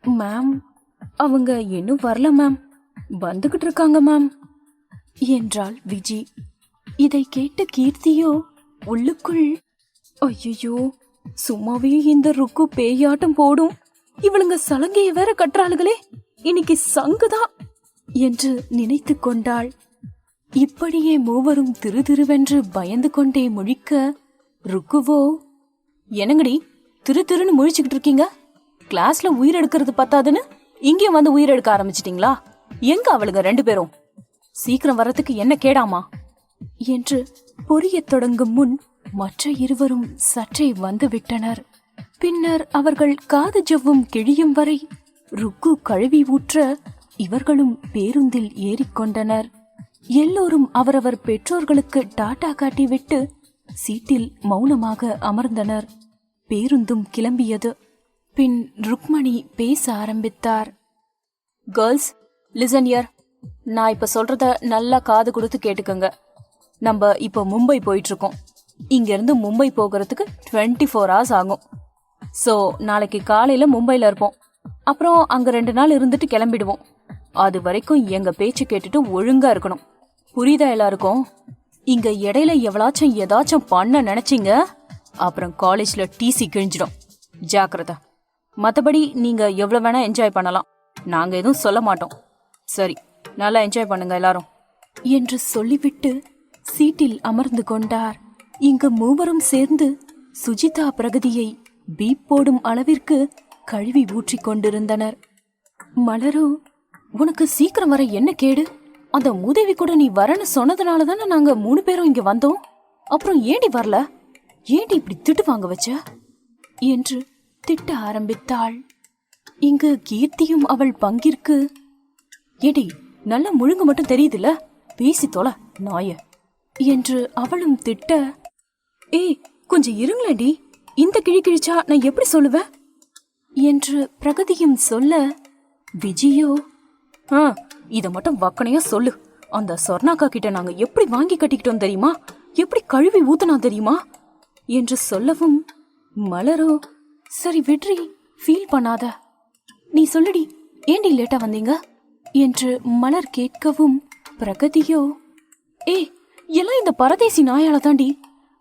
மேம், அவங்க இன்னும் வரல மேம், வந்துகிட்டு இருக்காங்க மேம் என்றாள் விஜி. இதை கேட்ட கீர்த்தியோ உள்ளுக்குள், ஐயோ, சும்மாவே இந்த ருக்கு பேயாட்டம் போடும், இவளுங்க சலங்கைய வேற கட்டுறாளுகளே, இன்னைக்கு சங்குதான் என்று நினைத்து கொண்டாள். இப்படியே மூவரும் திரு திருவென்று பயந்து கொண்டே முழிக்க ருக்குவோ, என்னங்கடி திரு திருன்னு முழிச்சுக்கிட்டு இருக்கீங்க? கிளாஸ்ல உயிர் எடுக்கிறது பத்தாதுன்னு இங்கேயும் வந்து உயிர் எடுக்க ஆரம்பிச்சிட்டீங்களா? எங்க அவளுங்க 2 பேரும்? சீக்கிரம் வர்றதுக்கு என்ன கேடாமா என்று பொரியத் தொடங்கும் முன் மற்ற இருவரும் சற்றே வந்து விட்டனர். பின்னர் அவர்கள் காது ஜவ்வும் கிழியும் வரை ருக்கு கழுவி ஊற்ற இவர்களும் பேருந்தில் ஏறிக்கொண்டனர். எல்லோரும் அவரவர் பெற்றோர்களுக்கு டாட்டா காட்டிவிட்டு சீட்டில் மௌனமாக அமர்ந்தனர். பேருந்தும் கிளம்பியது. பின் ருக்மணி பேச ஆரம்பித்தார். Girls, listen here. நான் இப்ப சொல்றத நல்லா காது கொடுத்து கேட்டுக்கங்க. நம்ம இப்ப மும்பை போயிட்டு இருக்கோம். இங்க இருந்து மும்பை போகிறதுக்கு 24 hours ஆகும். சோ நாளைக்கு காலையில மும்பைல இருப்போம். அப்புறம் அங்க 2 நாள் இருந்துட்டு கிளம்பிடுவோம். அது வரைக்கும் எங்க பேச்சு கேட்டுட்டு ஒழுங்கா இருக்கணும். புரியுதா எல்லாருக்கும்? இங்க இடையில எவளாச்சும் ஏதாச்சும் பண்ண நினைச்சீங்க, அப்புறம் காலேஜ்ல டிசி கிழிஞ்சிடும். ஜாக்கிரதை. மத்தபடி நீங்க எவ்வளவு வேணா என்ஜாய் பண்ணலாம், நாங்க எதுவும் சொல்ல மாட்டோம். சரி, நல்லா என்ஜாய் பண்ணுங்க எல்லாரும் என்று சொல்லிவிட்டு சீட்டில் அமர்ந்து கொண்டார். இங்கு மூவரும் சேர்ந்து சுஜிதா பிரகதியை பீப் போடும் அளவிற்கு கழுவி ஊற்றிக் கொண்டிருந்தனர். மலரோ, உனக்கு சீக்கிரம் வர என்ன கேடு? அந்த மூதேவி கூட நீ வரன்னு சொன்னதுனால தானே நாங்க 3 பேரும் இங்க வந்தோம். அப்புறம் ஏண்டி வரல? ஏண்டி இப்படி திட்டு வாங்க வச்ச என்று திட்ட ஆரம்பித்தாள். இங்கு கீர்த்தியும் அவள் பங்கிற்கு, ஏடி நல்ல முழுங்க மட்டும் தெரியுதுல, பேசி தொலை நாய என்று அவளும் திட்ட, ஏய் கொஞ்சம் இருங்களேடி, இந்த கிழி கிழிச்சா நான் எப்படி சொல்லுவேன் என்று பிரகதியும் சொல்ல, விஜியோ இத மட்டும் வக்கனையா சொல்லு, அந்த சொர்ணாக்கா கிட்ட நாங்க எப்படி வாங்கி கட்டிக்கிட்டோம் தெரியுமா, எப்படி கழுவி ஊத்துனா தெரியுமா என்று சொல்லவும், மலரோ சரி விட்ரி, ஃபீல் பண்ணாத, நீ சொல்லுடி ஏண்டி லேட்டா வந்தீங்க என்று மலர் கேட்கவும், பிரகதியோ எல்லாம் இந்த பரதேசி நாயால தாண்டி,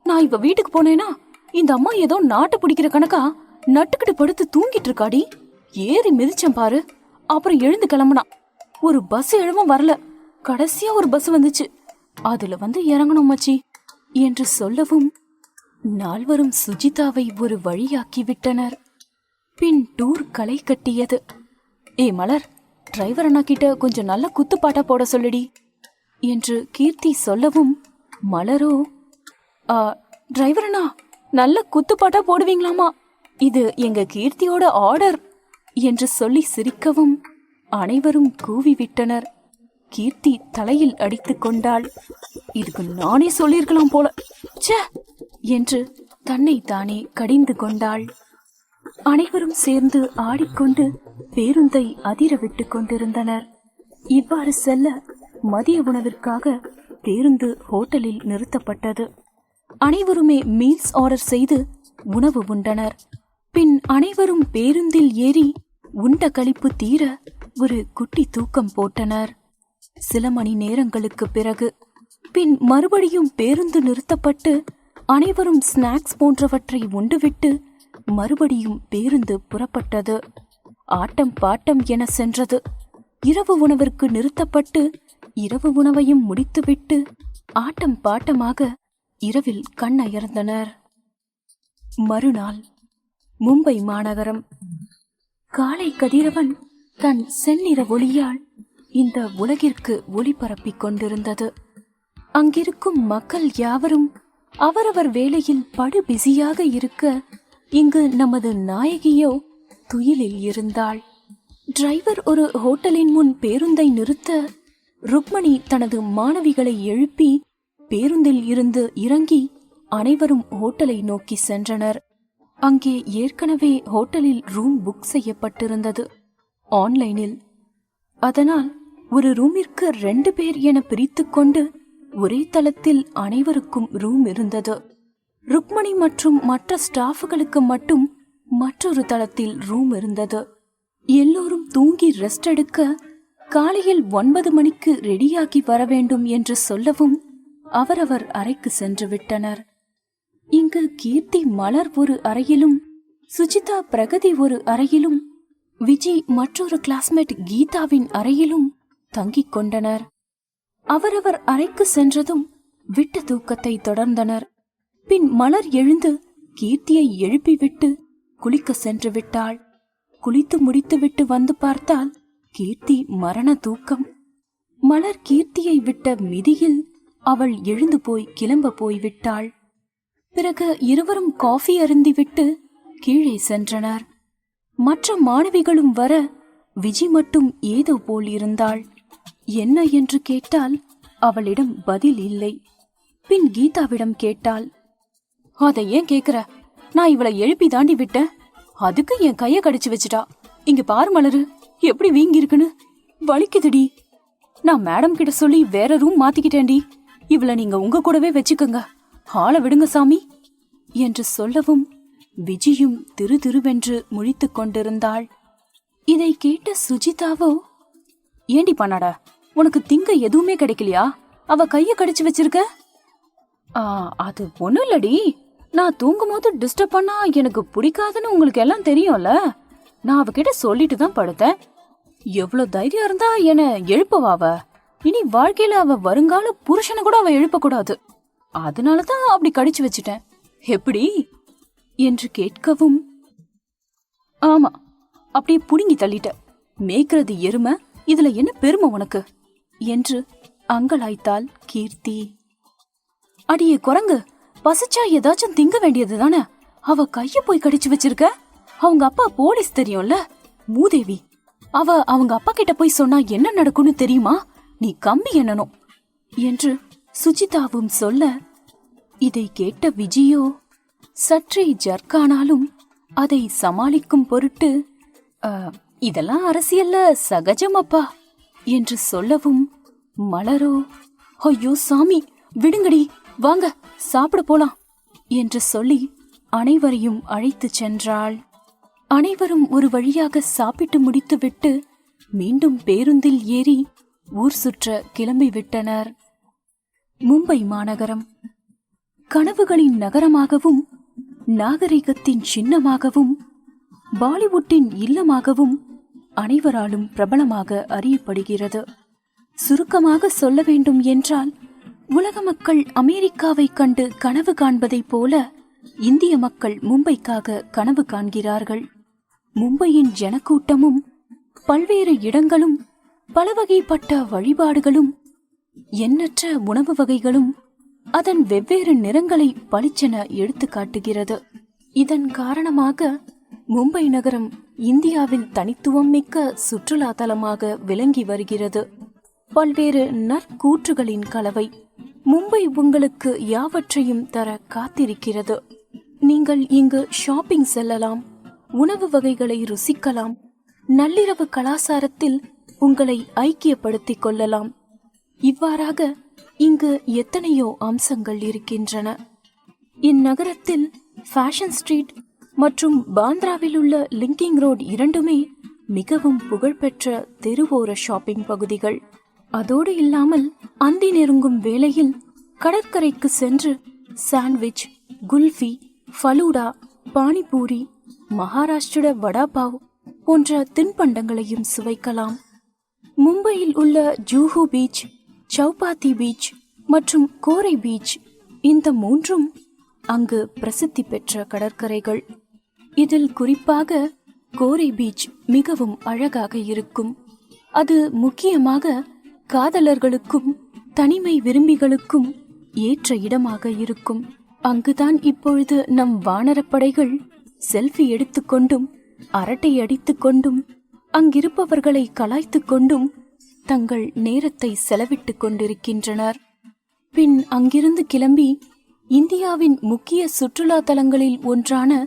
நான் இப்ப வீட்டுக்கு போனேனா இந்த அம்மா ஏதோ நாட்டை பிடிக்கிற கணக்கா நட்டுக்கிட்டு படுத்து தூங்கிட்டு இருக்காடி, ஏறி மிதிச்சேன் பாரு, அப்புறம் எழுந்து கிளம்புனா, ஒரு பஸ் எழுவும் வரல, கடைசியா ஒரு பஸ் வந்துச்சு, அதுல வந்து இறங்கணும் மச்சி என்று சொல்லவும், நால்வரும் சுஜிதாவை ஒரு வழியாக்கி விட்டனர். பின் டூர் களை கட்டியது. மலர், டிரைவர் அண்ணா கிட்ட கொஞ்சம் நல்ல குத்துப்பாட்டா போட சொல்லுடி என்று கீர்த்தி சொல்லவும், மலரோ டிரைவர் அண்ணா நல்ல குத்துப்பாட்டா போடுவீங்களாமா, இது எங்க கீர்த்தியோட ஆர்டர் என்று சொல்லி சிரிக்கவும், அனைவரும் கூவிவிட்டனர். கீர்த்தி தலையில் அடித்துக் கொண்டாள். இதுக்கு நானே சொல்லியிருக்கலாம் போல ச்சே என்று தன்னை தானே கடிந்து கொண்டாள். அனைவரும் சேர்ந்து ஆடிக்கொண்டு பேருந்தை அதிர விட்டுக் கொண்டிருந்தனர். இவ்வாறு செல்ல மதிய உணவிற்காக பேருந்து ஹோட்டலில் நிறுத்தப்பட்டது. அனைவருமே மீல்ஸ் ஆர்டர் செய்து உணவு உண்டனர். பின் அனைவரும் பேருந்தில் ஏறி உண்ட களிப்பு தீர ஒரு குட்டி தூக்கம் போட்டனர். சில மணி நேரங்களுக்கு பிறகு பின் மறுபடியும் பேருந்து நிறுத்தப்பட்டு அனைவரும் ஸ்நாக்ஸ் போன்றவற்றை உண்டுவிட்டு மறுபடியும் பேருந்து புறப்பட்டது. ஆட்டம் பாட்டம் என சென்றது. இரவு உணவிற்கு நிறுத்தப்பட்டு இரவு உணவையும் முடித்துவிட்டு ஆட்டம் பாட்டமாக இரவில் கண்ணயர்ந்தனர். மறுநாள் மும்பை மாநகரம். காலை கதிரவன் தன் செந்நிற ஒளியால் இந்த உலகிற்கு ஒளிபரப்பிக் கொண்டிருந்தது. அங்கிருக்கும் மக்கள் யாவரும் அவரவர் வேலையில் படு பிஸியாக இருக்க, இங்கு நமது நாயகியோ துயிலில் இருந்தாள். டிரைவர் ஒரு ஹோட்டலின் முன் பேருந்தை நிறுத்த, ருக்மணி தனது மாணவிகளை எழுப்பி பேருந்தில் இருந்து இறங்கி அனைவரும் ஹோட்டலை நோக்கி சென்றனர். அங்கே ஏற்கனவே ஹோட்டலில் ரூம் புக் செய்யப்பட்டிருந்தது ஆன்லைனில். அதனால் ஒரு ரூமிற்கு 2 பேர் என பிரித்துக்கொண்டு ஒரே தளத்தில் அனைவருக்கும் ரூம் இருந்தது. ருக்மணி மற்றும் மற்ற ஸ்டாஃப்களுக்கு மட்டும் மற்றொரு தளத்தில் ரூம் இருந்தது. எல்லோரும் தூங்கி ரெஸ்ட் எடுக்க, காலையில் 9 மணிக்கு ரெடியாகி வர வேண்டும் என்று சொல்லவும் அவரவர் அறைக்கு சென்று விட்டனர். இங்கு கீர்த்தி மலர் ஒரு அறையிலும், சுஜிதா பிரகதி ஒரு அறையிலும், விஜி மற்றொரு கிளாஸ்மேட் கீதாவின் அறையிலும் தங்கிக் கொண்டனர். அவரவர் அறைக்கு சென்றதும் விட்ட தூக்கத்தை தொடர்ந்தனர். பின் மலர் எழுந்து கீர்த்தியை எழுப்பிவிட்டு குளிக்க சென்று விட்டாள். குளித்து முடித்துவிட்டு வந்து பார்த்தால் கீர்த்தி மரண தூக்கம். மலர் கீர்த்தியை விட்ட மிதியில் அவள் எழுந்து போய் கிளம்ப போய்விட்டாள். பிறகு இருவரும் காஃபி அருந்திவிட்டு கீழே சென்றனர். மற்ற மாணவிகளும் வர விஜி மட்டும் ஏதோ போல் இருந்தாள். என்ன என்று கேட்டால் அவளிடம் பதில் இல்லை. பின் கீதாவிடம் கேட்டாள், அதை ஏன் கேக்குற? நான் இவளை எழுப்பி தாண்டி விட்டேன், அதுக்கு என் கைய கடிச்சு வச்சுட்டா. இங்க பாரு மலரு, எப்படி வீங்கி இருக்குன்னு, வலிக்குதுடி. நான் மேடம் கிட்ட சொல்லி வேற ரூம் மாத்திக்கிட்டேன்டி, இவளை நீங்க உங்க கூடவே வச்சுக்கோங்க, ஆள விடுங்க சாமி என்று சொல்லவும் விஜியும் திரு திருவென்று முழித்துக் கொண்டிருந்தாள். இதை கேட்ட சுஜிதாவோ, ஏண்டி பண்ணாடா, உனக்கு திங்க எதுவுமே கிடைக்கலையா? அவ கைய கடிச்சு வச்சிருக்க. அது ஒண்ணும் இல்லடி, நான் தூங்கும் போது டிஸ்டர்ப் பண்ணா எனக்கு பிடிக்காதுன்னு உங்களுக்கு எல்லாம் தெரியும்ல. நான் அவகிட்ட சொல்லிட்டு தான் படுத்தேன். எவ்வளவு தைரியம் இருந்தா என்ன எழுப்பவா அவ? இனி வாழ்க்கையில அவ வருங்கால புருஷனை கூட அவ எழுப்ப கூடாது. அதனாலதான் அப்படி கடிச்சு வச்சுட்டேன். எப்படி என்று கேட்கவும், ஆமா, அப்படியே புடுங்கி தள்ளிட்ட. மேய்க்கிறது எருமை, இதுல என்ன பெருமை உனக்கு என்று அங்கலாய்த்தாள் கீர்த்தி. அடியே குரங்கு, பசிச்சா ஏதாச்சும் திங்க வேண்டியது தானே, அவ கைய போய் கடிச்சு வச்சிருக்க. அவங்க அப்பா போலீஸ் தெரியும்ல, மூதேவி. அவங்க அப்பா கிட்ட போய் சொன்னா என்ன நடக்கும்னு தெரியுமா? நீ கம்பி எண்ணணும் என்று சுஜிதாவும் சொல்ல, இதை கேட்ட விஜியோ சற்றே ஜர்க்கானாலும் அதை சமாளிக்கும் பொருட்டு, இதெல்லாம் அரசியல்ல சகஜம் அப்பா என்று சொல்லவும், மலரோ, ஐயோ சாமி விடுங்கடி, வாங்க சாப்பிட போலாம் என்று சொல்லி அனைவரையும் அழைத்து சென்றாள். அனைவரும் ஒரு வழியாக சாப்பிட்டு முடித்துவிட்டு மீண்டும் பேருந்தில் ஏறி ஊர் சுற்ற கிளம்பிவிட்டனர். மும்பை மாநகரம் கனவுகளின் நகரமாகவும் நாகரிகத்தின் சின்னமாகவும் பாலிவுட்டின் இல்லமாகவும் அனைவராலும் பிரபலமாக அறியப்படுகிறது. சுருக்கமாக சொல்ல வேண்டும் என்றால், உலக மக்கள் அமெரிக்காவை கண்டு கனவு காண்பதைப் போல இந்திய மக்கள் மும்பைக்காக கனவு காண்கிறார்கள். மும்பையின் ஜனக்கூட்டமும் பல்வேறு இடங்களும் பல வகைப்பட்ட வழிபாடுகளும் எண்ணற்ற உணவு வகைகளும் அதன் வெவ்வேறு நிறங்களை பளிச்சென எடுத்து காட்டுகிறது. இதன் காரணமாக மும்பை நகரம் இந்தியாவில் தனித்துவம் மிக்க சுற்றுலா தலமாக விளங்கி வருகிறது. பல்வேறு நற்கூற்றுகளின் கலவை மும்பை உங்களுக்கு யாவற்றையும் தர காத்திருக்கிறது. நீங்கள் இங்கு ஷாப்பிங் செல்லலாம், உணவு வகைகளை ருசிக்கலாம், நள்ளிரவு கலாசாரத்தில் உங்களை ஐக்கியப்படுத்திக் கொள்ளலாம். இவ்வாறாக இங்கு எத்தனையோ அம்சங்கள் இருக்கின்றன. இந்நகரத்தில் ஃபேஷன் ஸ்ட்ரீட் மற்றும் பாந்திராவில் உள்ள லிங்கிங் ரோட் இரண்டுமே மிகவும் புகழ்பெற்ற தெருவோர ஷாப்பிங் பகுதிகள். அதோடு இல்லாமல் அந்தி நெருங்கும் வேளையில் கடற்கரைக்கு சென்று சாண்ட்விச், குல்ஃபி, ஃபலூடா, பானிபூரி, மகாராஷ்டிர வடாபாவ் போன்ற தின்பண்டங்களையும் சுவைக்கலாம். மும்பையில் உள்ள ஜூஹு பீச், சௌபாத்தி பீச் மற்றும் கோரை பீச், இந்த மூன்றும் அங்கு பிரசித்தி பெற்ற கடற்கரைகள். இதில் குறிப்பாக கோரை பீச் மிகவும் அழகாக இருக்கும். அது முக்கியமாக காதலர்களுக்கும் தனிமை விரும்பிகளுக்கும் ஏற்ற இடமாக இருக்கும். அங்குதான் இப்பொழுது நம் வானரப்படைகள் செல்ஃபி எடுத்துக்கொண்டும் அரட்டை அடித்துக் கொண்டும் அங்கிருப்பவர்களை கலாய்த்துக் கொண்டும் தங்கள் நேரத்தை செலவிட்டுக் கொண்டிருக்கின்றனர். பின் அங்கிருந்து கிளம்பி இந்தியாவின் முக்கிய சுற்றுலா தலங்களில் ஒன்றான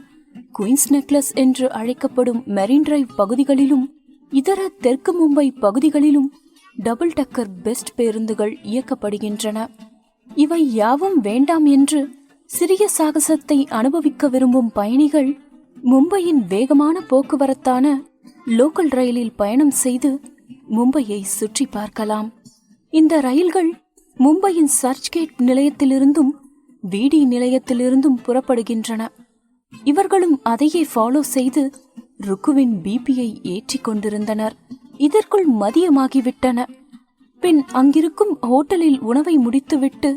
குயின்ஸ் நெக்லஸ் என்று அழைக்கப்படும் மெரின் டிரைவ் பகுதிகளிலும் இதர தெற்கு மும்பை பகுதிகளிலும் டபுள் டக்கர் பெஸ்ட் பேருந்துகள் இயக்கப்படுகின்றன. இவை யாவும் வேண்டாம் என்று சிறிய சாகசத்தை அனுபவிக்க விரும்பும் பயணிகள் மும்பையின் வேகமான போக்குவரத்தான லோக்கல் ரயிலில் பயணம் செய்து மும்பையை சுற்றி பார்க்கலாம். இந்த ரயில்கள் மும்பையின் சர்ச்கேட் நிலையத்திலிருந்தும் வீடி நிலையத்திலிருந்தும் புறப்படுகின்றன. இவர்களும் அதையே ஃபாலோ செய்து ருக்குவின் பிபியை ஏற்றிக் கொண்டிருந்தனர். இதற்குள் மதியமாகிவிட்டன. பின் அங்கிருக்கும் ஹோட்டலில் உணவை முடித்துவிட்டு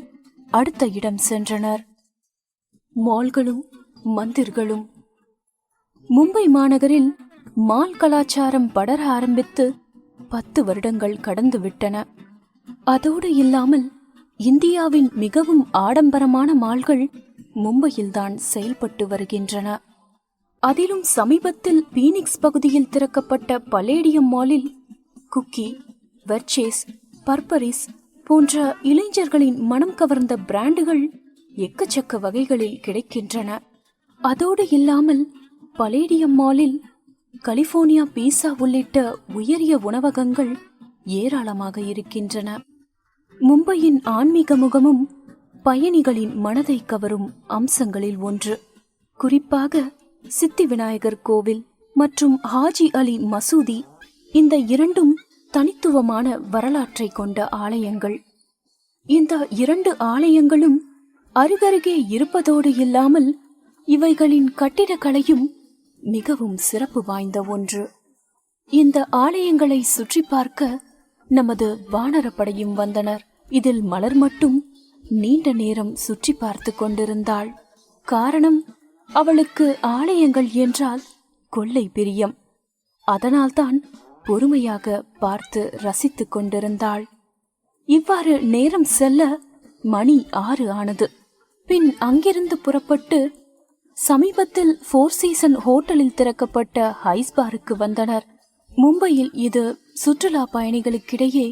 அடுத்த இடம் சென்றனர். மால்களும் மந்திர்களும். மும்பை மாநகரில் மால் கலாச்சாரம் படர ஆரம்பித்து 10 வருடங்கள் கடந்து விட்டன. அதோடு இல்லாமல் இந்தியாவின் மிகவும் ஆடம்பரமான மால்கள் மும்பையில்தான் செயல்பட்டு வருகின்றன. அதிலும் சமீபத்தில் பீனிக்ஸ் பகுதியில் திறக்கப்பட்ட பலேடியம் மாலில் குக்கி, வெர்ச்சேஸ், பர்பரிஸ் போன்ற இளைஞர்களின் மனம் கவர்ந்த பிராண்டுகள் எக்கச்சக்க வகைகளில் கிடைக்கின்றன. அதோடு இல்லாமல் பலேடியம் மாலில் கலிபோர்னியா பீஸா உள்ளிட்ட உயரிய உணவகங்கள் ஏராளமாக இருக்கின்றன. மும்பையின் ஆன்மீக முகமும் பயணிகளின் மனதை கவரும் அம்சங்களில் ஒன்று. குறிப்பாக சித்தி விநாயகர் கோவில் மற்றும் ஹாஜி அலி மசூதி, இந்த இரண்டும் தனித்துவமான வரலாற்றை கொண்ட ஆலயங்கள். இந்த 2 ஆலயங்களும் அருகருகே இருப்பதோடு இல்லாமல் இவைகளின் கட்டிடக்கலையும் மிகவும் சிறப்பு வாய்ந்த ஒன்று. இந்த ஆலயங்களை சுற்றி பார்க்க நமது வானரப்படையும் வந்தனர். இதில் மலர் மட்டும் நீண்ட நேரம் சுற்றி பார்த்து கொண்டிருந்தாள். காரணம், அவளுக்கு ஆலயங்கள் என்றால் கொள்ளை பிரியம். அதனால்தான் பொறுமையாக பார்த்து ரசித்துக் கொண்டிருந்தாள். இவ்வாறு நேரம் செல்ல மணி 6 ஆனது. பின் அங்கிருந்து புறப்பட்டு சமீபத்தில் ஃபோர் சீசன் ஹோட்டலில் திறக்கப்பட்ட ஐஸ் பாருக்கு வந்தனர். மும்பையில் இது சுற்றுலா பயணிகளுக்கிடையே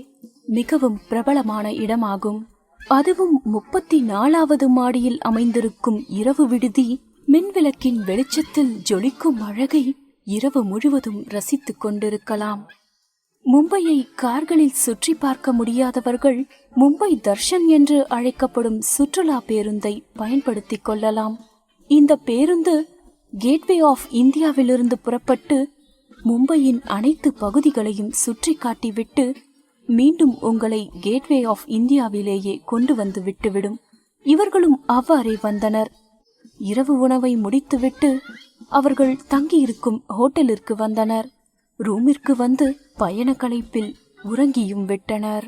மிகவும் பிரபலமான இடமாகும். அதுவும் 34வது மாடியில் அமைந்திருக்கும் இரவு விடுதி மின்விளக்கின் வெளிச்சத்தில் ஜொலிக்கும் அழகை இரவு முழுவதும் ரசித்துக் கொண்டிருக்கலாம். மும்பையை கார்களில் சுற்றி பார்க்க முடியாதவர்கள் மும்பை தர்ஷன் என்று அழைக்கப்படும் சுற்றுலா பேருந்தை பயன்படுத்திக் கொள்ளலாம். இந்த பேருந்து கேட்வே ஆஃப் இந்தியாவிலிருந்து புறப்பட்டு மும்பையின் அனைத்து பகுதிகளையும் சுற்றி காட்டிவிட்டு மீண்டும் உங்களை கேட்வே ஆஃப் இந்தியாவிலேயே கொண்டு வந்து விட்டுவிடும். இவர்களும் அவ்வாறே வந்தனர். இரவு உணவை முடித்துவிட்டு அவர்கள் தங்கியிருக்கும் ஹோட்டலிற்கு வந்தனர். ரூமிற்கு வந்து பயண களைப்பில் உறங்கியும் விட்டனர்.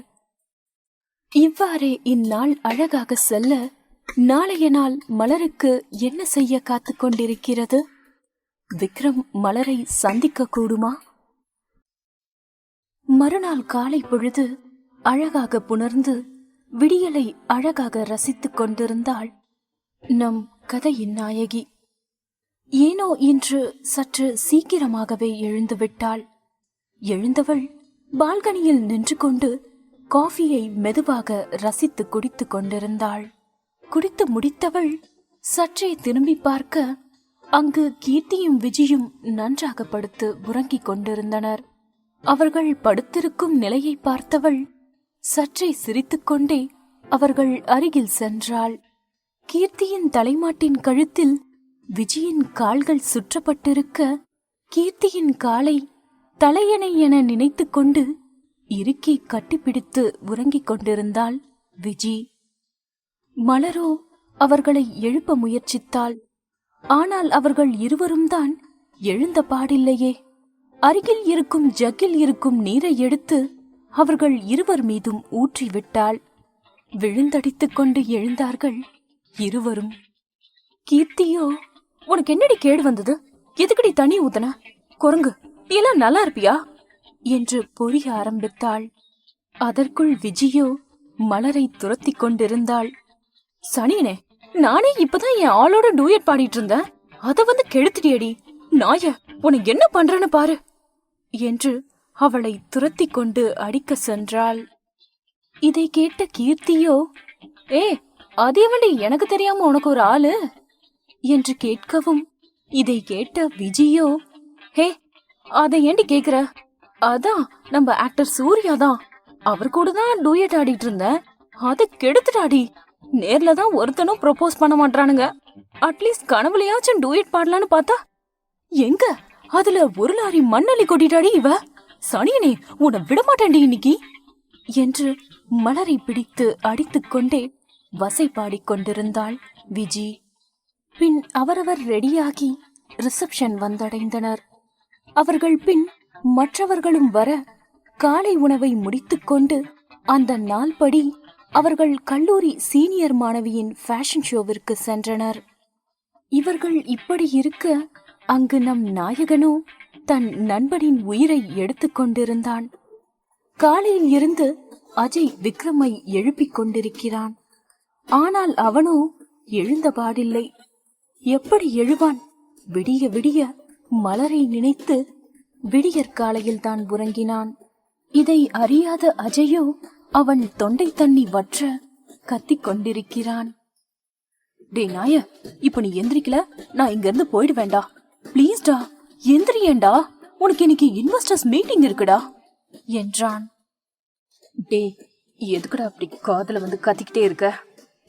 இவ்வாறே இந்நாள் அழகாக செல்ல நாளைய நாள் மலருக்கு என்ன செய்ய காத்து கொண்டிருக்கிறது? விக்ரம் மலரை சந்திக்க கூடுமா? மறுநாள் காலை பொழுது அழகாக புணர்ந்து விடியலை அழகாக ரசித்துக் கொண்டிருந்தாள் நம் கதையின் நாயகி. ஏனோ இன்று சற்று சீக்கிரமாகவே எழுந்துவிட்டாள். எழுந்தவள் பால்கனியில் நின்று கொண்டு காஃபியை மெதுவாக ரசித்து குடித்துக் கொண்டிருந்தாள். குடித்து முடித்தவள் சற்றே திரும்பி பார்க்க அங்கு கீர்த்தியும் விஜயும் நன்றாக படுத்து உறங்கிக் கொண்டிருந்தனர். அவர்கள் படுத்திருக்கும் நிலையை பார்த்தவள் சற்றே சிரித்துக்கொண்டே அவர்கள் அருகில் சென்றாள். கீர்த்தியின் தலைமாட்டின் கழுத்தில் விஜயின் கால்கள் சுற்றப்பட்டிருக்க கீர்த்தியின் காலை தலையணை என நினைத்து கொண்டு இறுக்கி கட்டிப்பிடித்து உறங்கிக் கொண்டிருந்தாள் விஜி. மலரோ அவர்களை எழுப்ப முயற்சித்தாள். ஆனால் அவர்கள் இருவரும் தான் எழுந்த பாடில்லையே. அருகில் இருக்கும் ஜக்கில் இருக்கும் நீரை எடுத்து அவர்கள் இருவர் மீதும் ஊற்றிவிட்டாள். விழுந்தடித்துக் கொண்டு எழுந்தார்கள் இருவரும். கீர்த்தியோ, உனக்கு என்னடி கேடு வந்தது? எதுக்கடி தண்ணி ஊத்தன? குரங்கு, நீ எல்லாம் நல்லா இருப்பியா என்று பொரிய ஆரம்பித்தாள். அதற்குள் விஜயோ மலரை துரத்தி கொண்டிருந்தாள். சனியனே, நானே இப்பதான் என் ஆளோட டூயட் பாடிட்டு இருந்தேன், அத வந்து கெடுத்துட்டியடி நாய, உனக்கு என்ன பண்றன்னு பாரு என்று அவளை துரத்தி கொண்டு அடிக்க சென்றாள். இதை கேட்ட கீர்த்தியோ, ஏ அதேவண்டி எனக்கு தெரியாம உனக்கு ஒரு ஆளு என்று கேட்கவும், இதை கேட்ட விஜயோ, ஹே அதை ஏண்டி கேக்குற? அதான் நம்ம ஆக்டர் சூர்யா தான், அவர் கூட தான் டூயட் ஆடிட்டு இருந்தேன், அத கெடுத்துட்டாடி. நேர்ல தான் ஒருத்தனும் ப்ரொபோஸ் பண்ண மாட்டானுங்க, அட்லீஸ்ட் கனவுலையாச்சும் டூயட் பாடலான்னு பார்த்தா எங்க அதுல ஒரு லாரி மண்ணள்ளி கொட்டிட்டாடி இவ. சனியனே, உன்னை விடமாட்டேன்டி இன்னைக்கு என்று மலரை பிடித்து அடித்துக் கொண்டே வசை பாடிக்கொண்டிருந்தாள் விஜி. பின் அவரவர் ரெடியாகி ரிசப்ஷன் வந்தடைந்தனர். அவர்கள் பின் மற்றவர்களும் வர காலை உணவை முடித்துக்கொண்டு அந்த நாள்படி அவர்கள் கல்லூரி சீனியர் மாணவியின் ஃபேஷன் ஷோவிற்கு சென்றனர். இவர்கள் இப்படி இருக்க அங்கு நம் நாயகனோ தன் நண்பனின் உயிரை எடுத்துக் கொண்டிருந்தான். காலையில் இருந்து அஜய் விக்ரமை எழுப்பிக் கொண்டிருக்கிறான். ஆனால் அவனோ எழுந்தபாடில்லை. எப்படி எழுவான்? விடிய விடிய மலரை நினைத்து விடியற்காலையில் தான் உறங்கினான். இதை அறியாத அஜயோ அவன் தொண்டை தண்ணி வற்ற கத்திக் கொண்டிருக்கிறான். டே நாய, இப்ப நீ எந்திரிக்கல, நான் இங்க இருந்து போயிடுவேண்டா. பிளீஸ்டா எந்திரியேண்டா, உனக்கு இன்னைக்கு இன்வெஸ்டர்ஸ் மீட்டிங் இருக்குடா என்றான். டே, எதுக்குடா அப்படி காதுல வந்து கத்திக்கிட்டே இருக்க?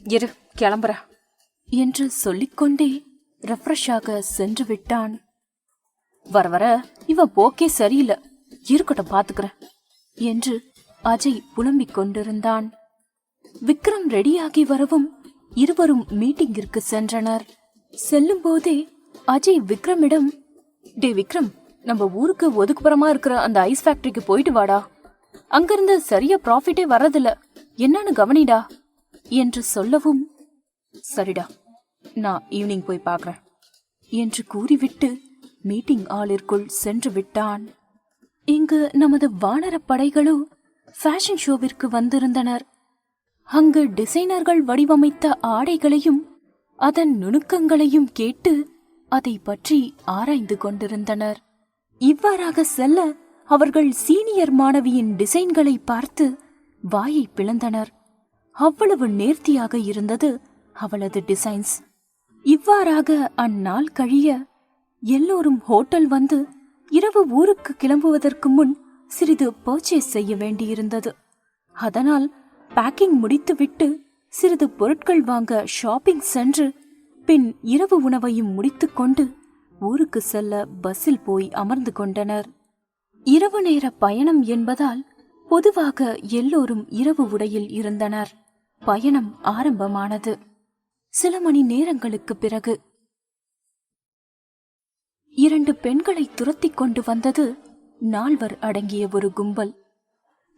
இரு, கிளம்புற என்று சொல்லிக்கொண்டே ரெஃப்ரெஷ்ஷாக சென்று விட்டான். வர வர இவன் போக்கே சரியில்லை, இருக்கட்டும் பாத்துக்கிறேன் என்று அஜய் புலம்பிக் கொண்டிருந்தான். விக்ரம் ரெடியாகி வரவும் இருவரும் மீட்டிங்கிற்கு சென்றனர். செல்லும் போதே அஜய் விக்ரமிடம், டே விக்ரம், நம்ம ஊருக்கு ஒதுக்குப்புறமா இருக்கிற அந்த ஐஸ் ஃபேக்டரிக்கு போயிட்டு வாடா, அங்கிருந்து சரியா ப்ராஃபிட்டே வர்றதில்ல, என்னன்னு கவனிடா என்று சொல்லவும், சரிடா நான் ஈவினிங் போய் பார்க்கறேன் என்று கூறிவிட்டு மீட்டிங் ஹாலிற்குள் சென்று விட்டான். இங்கு நமது வானர படைகளோ ஃபேஷன் ஷோவிற்கு வந்திருந்தனர். அங்கு டிசைனர்கள் வடிவமைத்த ஆடைகளையும் அதன் நுணுக்கங்களையும் கேட்டு அதை பற்றி ஆராய்ந்து கொண்டிருந்தனர். இவ்வாறாக செல்ல அவர்கள் சீனியர் மாணவியின் டிசைன்களை பார்த்து வாயை பிளந்தனர். அவ்வளவு நேர்த்தியாக இருந்தது அவளது டிசைன்ஸ். இவ்வாறாக அந்நாள் கழிய எல்லோரும் ஹோட்டல் வந்து இரவு ஊருக்கு கிளம்புவதற்கு முன் சிறிது பர்ச்சேஸ் செய்ய வேண்டியிருந்தது. அதனால் பேக்கிங் முடித்துவிட்டு சிறிது பொருட்கள் வாங்க ஷாப்பிங் சென்று பின் இரவு உணவையும் முடித்துக்கொண்டு ஊருக்கு செல்ல பஸ்ஸில் போய் அமர்ந்து கொண்டனர். இரவு நேர பயணம் என்பதால் பொதுவாக எல்லோரும் இரவு உடையில் இருந்தனர். பயணம் ஆரம்பமானது. சில மணி நேரங்களுக்கு பிறகு 2 பெண்களை துரத்தி கொண்டு வந்தது 4 அடங்கிய ஒரு கும்பல்.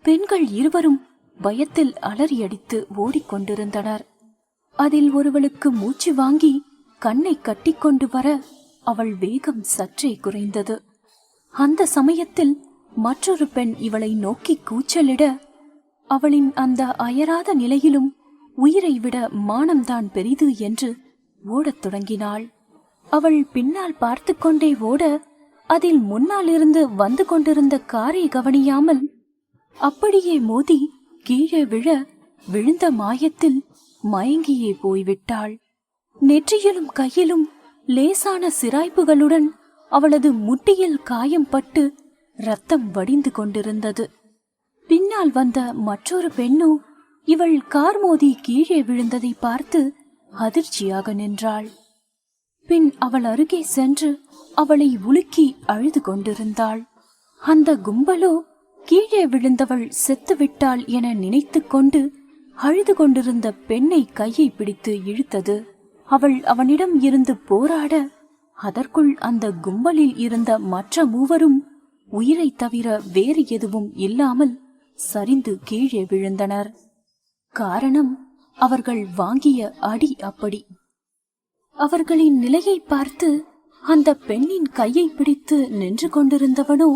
பெண்கள் இருவரும் பயத்தில் அலறியடித்து ஓடிக்கொண்டிருந்தனர். அதில் ஒருவளுக்கு மூச்சு வாங்கி கண்ணை கட்டிக்கொண்டு வர அவள் வேகம் சற்றே குறைந்தது. அந்த சமயத்தில் மற்றொரு பெண் இவளை நோக்கி கூச்சலிட, அவளின் அந்த அயராத நிலையிலும் உயிரை விட மானம்தான் பெரிது என்று ஓடத் தொடங்கினாள். அவள் பின்னால் பார்த்து கொண்டே ஓட, அதில் முன்னால் இருந்து வந்து கொண்டிருந்த காரை கவனியாமல் அப்படியே மோதி கீழே விழுந்த மாயத்தில் மயங்கியே போய்விட்டாள். நெற்றியிலும் கையிலும் லேசான சிராய்ப்புகளுடன் அவளது முட்டியில் காயம் பட்டு ரத்தம் வடிந்து கொண்டிருந்தது. பின்னால் வந்த மற்றொரு பெண்ணோ இவள் கார் மோதி கீழே விழுந்ததை பார்த்து அதிர்ச்சியாக நின்றாள். பின் அவள் அருகே சென்று அவளை உலுக்கி அழுது கொண்டிருந்தாள். அந்த கும்பலோ கீழே விழுந்தவள் செத்துவிட்டாள் என நினைத்து கொண்டு அழுது கொண்டிருந்த பெண்ணை கையை பிடித்து இழுத்தது. அவள் அவனிடம் இருந்து போராட, அதற்குள் அந்த கும்பலில் இருந்த மற்ற 3 உயிரை தவிர வேறு எதுவும் இல்லாமல் சரிந்து கீழே விழுந்தனர். காரணம், அவர்கள் வாங்கிய அடி அப்படி. அவர்களின் நிலையை பார்த்து அந்த பெண்ணின் கையை பிடித்து நின்று கொண்டிருந்தவனோ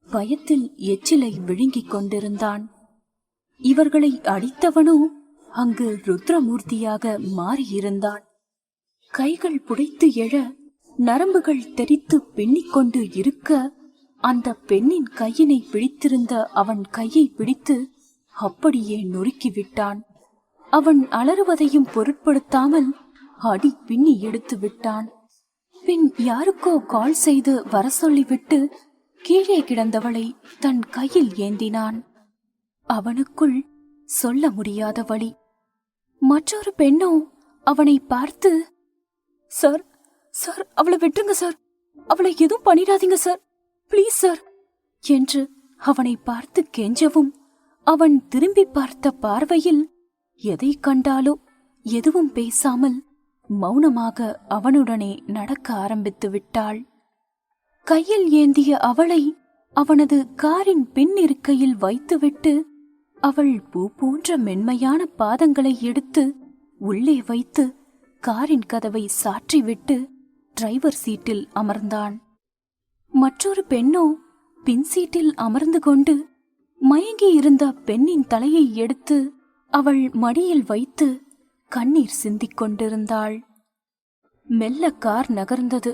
பயத்தில் எச்சிலை விழுங்கிக் கொண்டிருந்தான். இவர்களை அடித்தவனோ அங்கு ருத்ரமூர்த்தியாக மாறியிருந்தான். கைகள் புடைத்து எழ, நரம்புகள் தெரித்து பின்னிக்கொண்டு இருக்க, அந்த பெண்ணின் கையினை பிடித்திருந்த அவன் கையை பிடித்து அப்படியே நொறுக்கிவிட்டான். அவன் அலறுவதையும் பொருட்படுத்தாமல் அடி பின்னி எடுத்து விட்டான். பின் யாருக்கோ கால் செய்து வர சொல்லிவிட்டு கீழே கிடந்தவளை தன் கையில் ஏந்தினான். அவனுக்குள் சொல்ல முடியாத வலி. மற்றொரு பெண்ணோ அவனை பார்த்து, சார் சார், அவளை விட்டுருங்க சார், அவளை எதுவும் பண்ணிடாதீங்க சார், பிளீஸ் சார் என்று அவனை பார்த்து கெஞ்சவும், அவன் திரும்பி பார்த்த பார்வையில் எதை கண்டாலோ எதுவும் பேசாமல் மௌனமாக அவனுடனே நடக்க ஆரம்பித்து விட்டாள். கையில் ஏந்திய அவளை அவனது காரின் பின் இருக்கையில் வைத்துவிட்டு அவள் பூ போன்ற மென்மையான பாதங்களை எடுத்து உள்ளே வைத்து காரின் கதவை சாற்றிவிட்டு டிரைவர் சீட்டில் அமர்ந்தான். மற்றொரு பெண்ணோ பின் சீட்டில் அமர்ந்து கொண்டு மயங்கி இருந்த பெண்ணின் தலையை எடுத்து அவள் மடியில் வைத்து கண்ணீர் சிந்திக் கொண்டிருந்தாள். மெல்ல கார் நகர்ந்தது.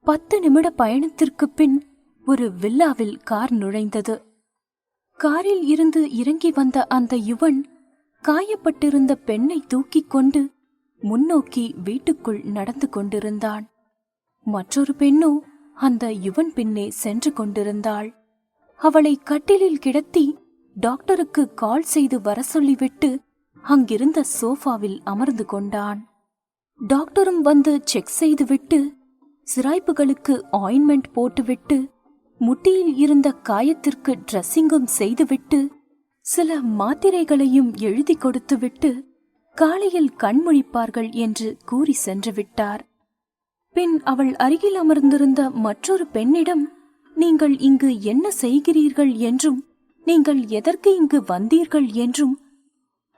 10 நிமிட பயணத்திற்கு பின் ஒரு வில்லாவில் கார் நுழைந்தது. காரில் இருந்து இறங்கி வந்த அந்த யுவன் காயப்பட்டிருந்த பெண்ணை தூக்கிக் கொண்டு முன்னோக்கி வீட்டுக்குள் நடந்து கொண்டிருந்தான். மற்றொரு பெண்ணோ அந்த யுவன் பின்னே சென்று கொண்டிருந்தாள். அவளை கட்டிலில் கிடத்தி டாக்டருக்கு கால் செய்து வர சொல்லிவிட்டு அங்கிருந்த சோஃபாவில் அமர்ந்து கொண்டான். டாக்டரும் வந்து செக் செய்துவிட்டு சிராய்ப்புகளுக்கு ஆயின்மெண்ட் போட்டுவிட்டு முட்டியில் இருந்த காயத்திற்கு டிரெஸ்ஸிங்கும் செய்துவிட்டு சில மாத்திரைகளையும் எழுதி கொடுத்துவிட்டு காலையில் கண்முழிப்பார்கள் என்று கூறி சென்று விட்டார். பின் அவள் அருகில் அமர்ந்திருந்த மற்றொரு பெண்ணிடம், நீங்கள் இங்கு என்ன செய்கிறீர்கள் என்றும் நீங்கள் எதற்கு இங்கு வந்தீர்கள் என்றும்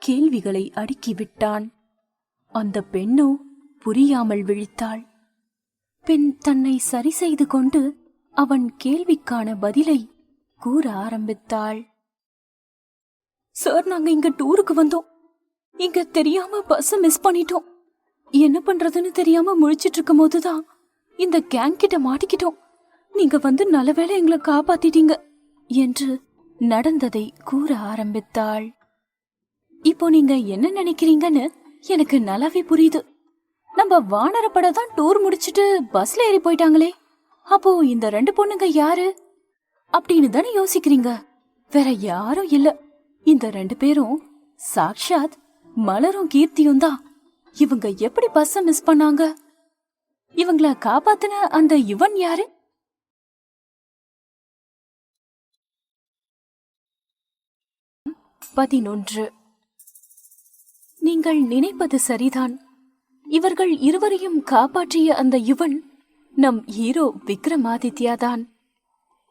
கேள்விகளை அடுக்கிவிட்டான். அந்த பெண்ணோ புரியாமல் விழித்தாள். பின் தன்னை சரி செய்து கொண்டு அவன் கேள்விக்கான பதிலை கூற ஆரம்பித்தாள். சார், நாங்க இங்க டூருக்கு வந்தோம். இங்க தெரியாம பஸ் மிஸ் பண்ணிட்டோம். என்ன பண்றதுன்னு தெரியாம முழிச்சிட்டு இருக்கும் போதுதான் இந்த கேங் கிட்ட மாட்டிக்கிட்டோம். நீங்க வந்து நல்லவேளை எங்களை காப்பாத்திட்டீங்க என்று நடந்ததை கூற ஆரம்பித்தாள். இப்போ நீங்க என்ன நினைக்கிறீங்கன்னு எனக்கு நல்லாவே புரியுது. நம்ம வானரப்பட தான் டூர் முடிச்சிட்டு பஸ்ல ஏறி போயிட்டாங்களே, அப்போ இந்த 2 பொண்ணுங்க யாரு அப்படின்னு தானே யோசிக்கிறீங்க. வேற யாரும் இல்ல, இந்த 2 பேரும் சாக்ஷாத் மலரும் கீர்த்தியும் தான். இவங்க எப்படி பஸ்ஸ மிஸ் பண்ணாங்க? இவங்கள காப்பாத்தின அந்த யுவன் யாரு? நீங்கள் நினைப்பது சரிதான். இவர்கள் இருவரையும் காப்பாற்றிய அந்த யுவன் நம் ஹீரோ விக்ரமாதித்யா தான்.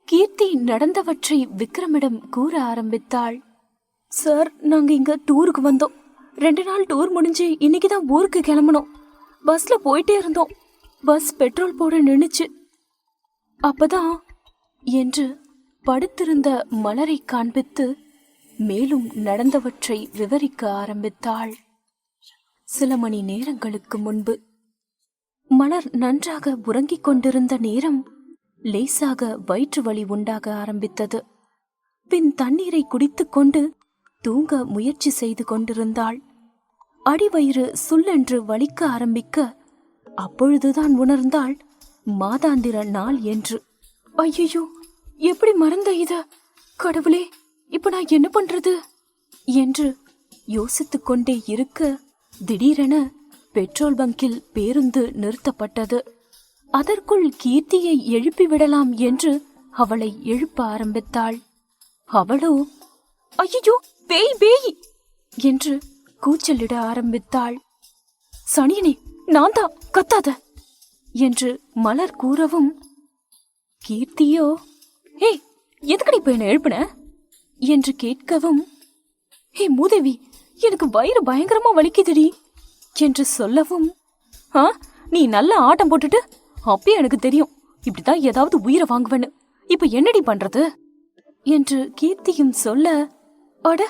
கீர்த்தி நடந்தவற்றை விக்ரமிடம் கூற ஆரம்பித்தாள். சார், நாங்க இங்க டூருக்கு வந்தோம். 2 நாள் டூர் முடிஞ்சு இன்னைக்குதான் ஊருக்கு கிளம்பணும். பஸ்ல போயிட்டே இருந்தோம். பஸ் பெட்ரோல் போட நின்னுச்சு. அப்பதான் என்று படுத்திருந்த மலரை காண்பித்து மேலும் நடந்தவற்றை விவரிக்க ஆரம்பித்தாள். சில மணி நேரங்களுக்கு முன்பு மலர் நன்றாக உறங்கிக் கொண்டிருந்த நேரம் லேசாக வயிற்று வலி உண்டாக ஆரம்பித்தது. பின் தண்ணீரை குடித்துக் கொண்டு தூங்க முயற்சி செய்து கொண்டிருந்தாள். அடிவயிறு சுல்லென்று வலிக்க ஆரம்பிக்க அப்பொழுதுதான் உணர்ந்தாள் மாதாந்திர நாள் என்று. ஐயோ, எப்படி மறந்த இத? கடவுளே, இப்ப நான் என்ன பண்றது என்று யோசித்துக் கொண்டே இருக்க திடீரென பெட்ரோல் பங்கில் பேருந்து நிறுத்தப்பட்டது. அதற்குள் கீர்த்தியை எழுப்பிவிடலாம் என்று அவளை எழுப்ப ஆரம்பித்தாள். அவளோ ஐயோ பேய் பேய் என்று கூச்சலிட ஆரம்பித்தாள். சனியனே, நான் தான், கத்தாத என்று மலர் கூறவும் கீர்த்தியோ ஏய் எதுக்கடி இப்ப என்ன எழுப்புன என்று கேட்கவும், ஹே மூதேவி, எனக்கு வயிறு பயங்கரமா வலிக்குதுடி என்று சொல்லவும், நீ நல்ல ஆட்டம் போட்டுட்டு அப்பயே எனக்கு தெரியும் இப்படிதான் ஏதாவது உயிரை வாங்குவேன்னு, இப்ப என்னடி பண்றது என்று கீர்த்தியும் சொல்ல, அட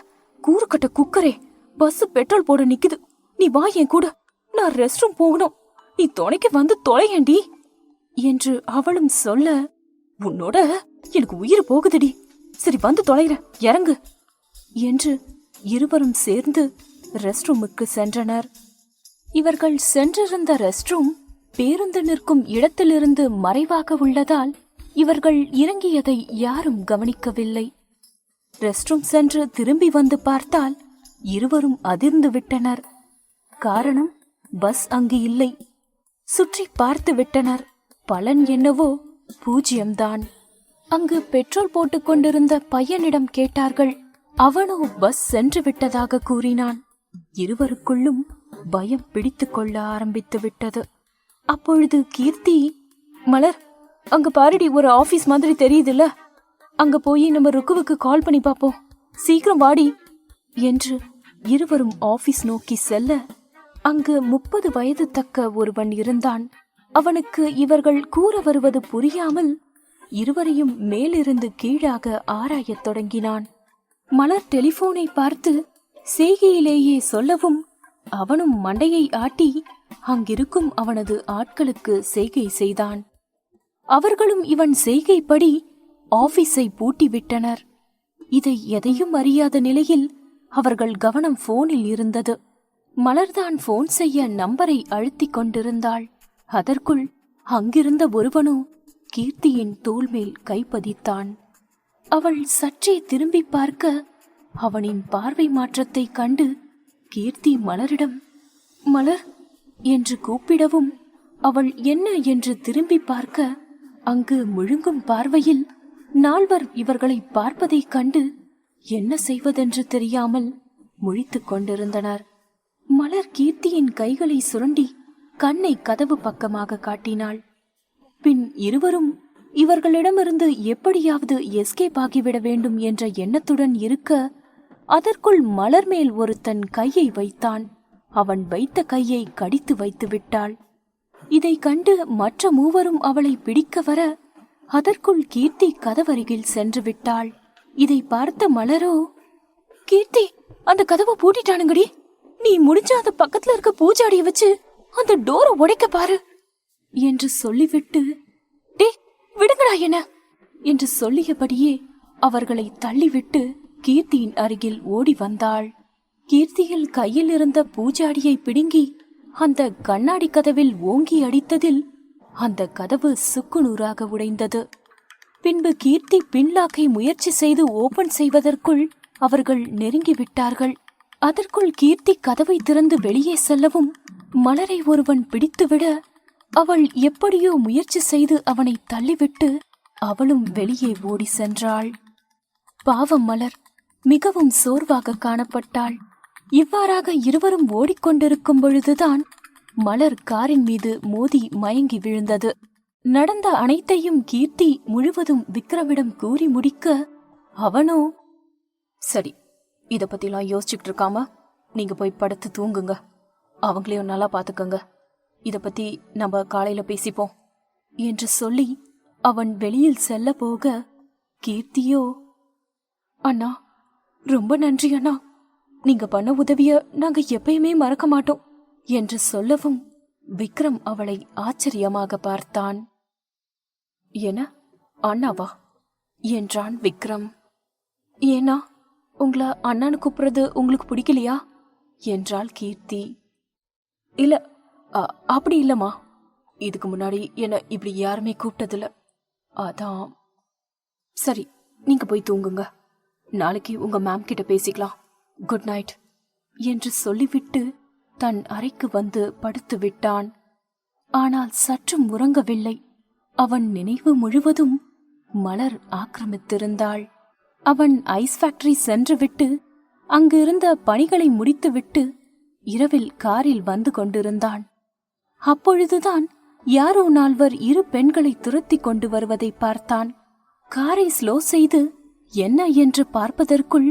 கூறுக்கட்ட குக்கரே, பஸ் பெட்ரோல் போட நிக்குது, நீ வா என் கூட, நான் ரெஸ்ட் ரூம் போகணும், நீ துணைக்கு வந்து தொலையண்டி என்று அவளும் சொல்ல, உன்னோட எனக்கு உயிர் போகுதுடி, சரி வந்து தொலைற, இறங்கு என்று இருவரும் சேர்ந்து ரெஸ்ட் ரூமுக்கு சென்றனர். இவர்கள் சென்றிருந்த ரெஸ்ட் ரூம் பேருந்து நிற்கும் இடத்திலிருந்து மறைவாக உள்ளதால் இவர்கள் இறங்கியதை யாரும் கவனிக்கவில்லை. ரெஸ்ட் ரூம் சென்று திரும்பி வந்து பார்த்தால் இருவரும் அதிர்ந்து விட்டனர். காரணம், பஸ் அங்கு இல்லை. சுற்றி பார்த்து விட்டனர். பலன் என்னவோ 0 அங்கு பெட்ரோல் போட்டுக் கொண்டிருந்த பையனிடம் கேட்டார்கள். அவனோ பஸ் சென்று விட்டதாக கூறினான். இருவருக்குள்ளும் பயம் பிடித்துக் கொள்ள ஆரம்பித்து விட்டது. அப்பொழுது கீர்த்தி, மலர், அங்க பாருடி, ஒரு ஆபீஸ் மாதிரி தெரியுதுல்ல, அங்க போய் நம்ம ருக்குவுக்கு கால் பண்ணி பாப்போம், சீக்கிரம் வாடி என்று இருவரும் ஆபீஸ் நோக்கி செல்ல, அங்கு 30 வயது தக்க ஒருவன் இருந்தான். அவனுக்கு இவர்கள் கூற வருவது புரியாமல் இருவரையும் மேலிருந்து கீழாக ஆராயத் தொடங்கினான். மலர் டெலிபோனை பார்த்து செய்கையிலேயே சொல்லவும் அவனும் மண்டையை ஆட்டி அங்கிருக்கும் அவனது ஆட்களுக்கு செய்கை செய்தான். அவர்களும் இவன் செய்கைப்படி ஆபீஸை பூட்டிவிட்டனர். இதை எதையும் அறியாத நிலையில் அவர்கள் கவனம் போனில் இருந்தது. மலர்தான் போன் செய்ய நம்பரை அழுத்திக் கொண்டிருந்தாள். அதற்குள் அங்கிருந்த ஒருவனோ கீர்த்தியின் தோள் மேல் கைப்பதித்தான். அவள் சற்றே திரும்பி பார்க்க அவனின் பார்வை மாற்றத்தை கண்டு கீர்த்தி மலரிடம் மலர் என்று கூப்பிடவும் அவள் என்ன என்று திரும்பி பார்க்க அங்கு முழுங்கும் பார்வையில் 4 இவர்களை பார்ப்பதைக் கண்டு என்ன செய்வதென்று தெரியாமல் முழித்துக் கொண்டிருந்தனர். மலர் கீர்த்தியின் கைகளை சுரண்டி கண்ணை கதவு பக்கமாக காட்டினாள். பின் இருவரும் இவர்களிடமிருந்து எப்படியாவது எஸ்கேப் ஆகிவிட வேண்டும் என்ற எண்ணத்துடன் இருக்க, அதற்குள் மலர் மேல் ஒருத்தன் கையை வைத்தான். அவன் வைத்த கையை கடித்து வைத்து விட்டாள். இதை கண்டு மற்ற மூவரும் அவளை பிடிக்க வர, அதற்குள் கீர்த்தி கதவருகில் சென்று விட்டாள். இதை பார்த்த மலரோ, கீர்த்தி, அந்த கதவை பூட்டிட்டானுங்கடி, நீ முடிஞ்ச அந்த பக்கத்துல இருக்க பூஜாடிய வச்சு அந்த டோரை உடைக்க பாரு என்று சொல்லிவிட்டு, டே விடுங்கடா என்ன என்று சொல்லியபடியே அவர்களை தள்ளிவிட்டு கீர்த்தியின் அருகில் ஓடி வந்தாள். கீர்த்தியில் கையில் இருந்த பூஜாடியை பிடுங்கி அந்த கண்ணாடி கதவில் ஓங்கி அடித்ததில் அந்த கதவு சுக்குநூறாக உடைந்தது. பின்பு கீர்த்தி பின்லாக்கை முயற்சி செய்து ஓபன் செய்வதற்குள் அவர்கள் நெருங்கிவிட்டார்கள். அதற்குள் கீர்த்தி கதவை திறந்து வெளியே செல்லவும் மலரை ஒருவன் பிடித்துவிட அவள் எப்படியோ முயற்சி செய்து அவனை தள்ளிவிட்டு அவளும் வெளியே ஓடி சென்றாள். பாவம் மலர் மிகவும் சோர்வாக காணப்பட்டாள். இவ்வாறாக இருவரும் ஓடிக்கொண்டிருக்கும் பொழுதுதான் மலர் காரின் மீது மோதி மயங்கி விழுந்தது. நடந்த அனைத்தையும் கீர்த்தி முழுவதும் விக்ரமிடம் கூறி முடிக்க அவனோ, சரி, இத பத்திலாம் யோசிச்சுட்டு இருக்காம நீங்க போய் படுத்து தூங்குங்க, அவங்களையும் நல்லா பாத்துக்கங்க, இத பத்தி நம்ம காலையில பேசிப்போம் என்று சொல்லி அவன் வெளியில் செல்ல போக கீர்த்தியோ, அண்ணா ரொம்ப நன்றி அண்ணா, நீங்க பண்ண உதவிய நாங்க எப்பயுமே மறக்க மாட்டோம் என்று சொல்லவும் விக்ரம் அவளை ஆச்சரியமாக பார்த்தான். என அண்ணாவா என்றான் விக்ரம். ஏனா உங்களை அண்ணான்னு கூப்பிடுறது உங்களுக்கு பிடிக்கலையா என்றாள் கீர்த்தி. இல்ல அப்படி இல்லம்மா, இதுக்கு முன்னாடி என்ன இப்படி யாருமே கூப்பிட்டதில்ல, அதான். சரி, நீங்க போய் தூங்குங்க, நாளைக்கு உங்க மேம் கிட்ட பேசிக்கலாம், குட் நைட் என்று சொல்லிவிட்டு தன் அறைக்கு வந்து படுத்து விட்டான். ஆனால் சற்றும் உறங்கவில்லை. அவன் நினைவு முழுவதும் மலர் ஆக்கிரமித்திருந்தாள். அவன் ஐஸ் ஃபேக்டரி சென்றுவிட்டு அங்கு இருந்த பணிகளை முடித்துவிட்டு இரவில் காரில் வந்து கொண்டிருந்தான். அப்பொழுதுதான் யாரோ நால்வர் இரு பெண்களை துரத்தி கொண்டு வருவதை பார்த்தான். காரை ஸ்லோ செய்து என்ன என்று பார்ப்பதற்குள்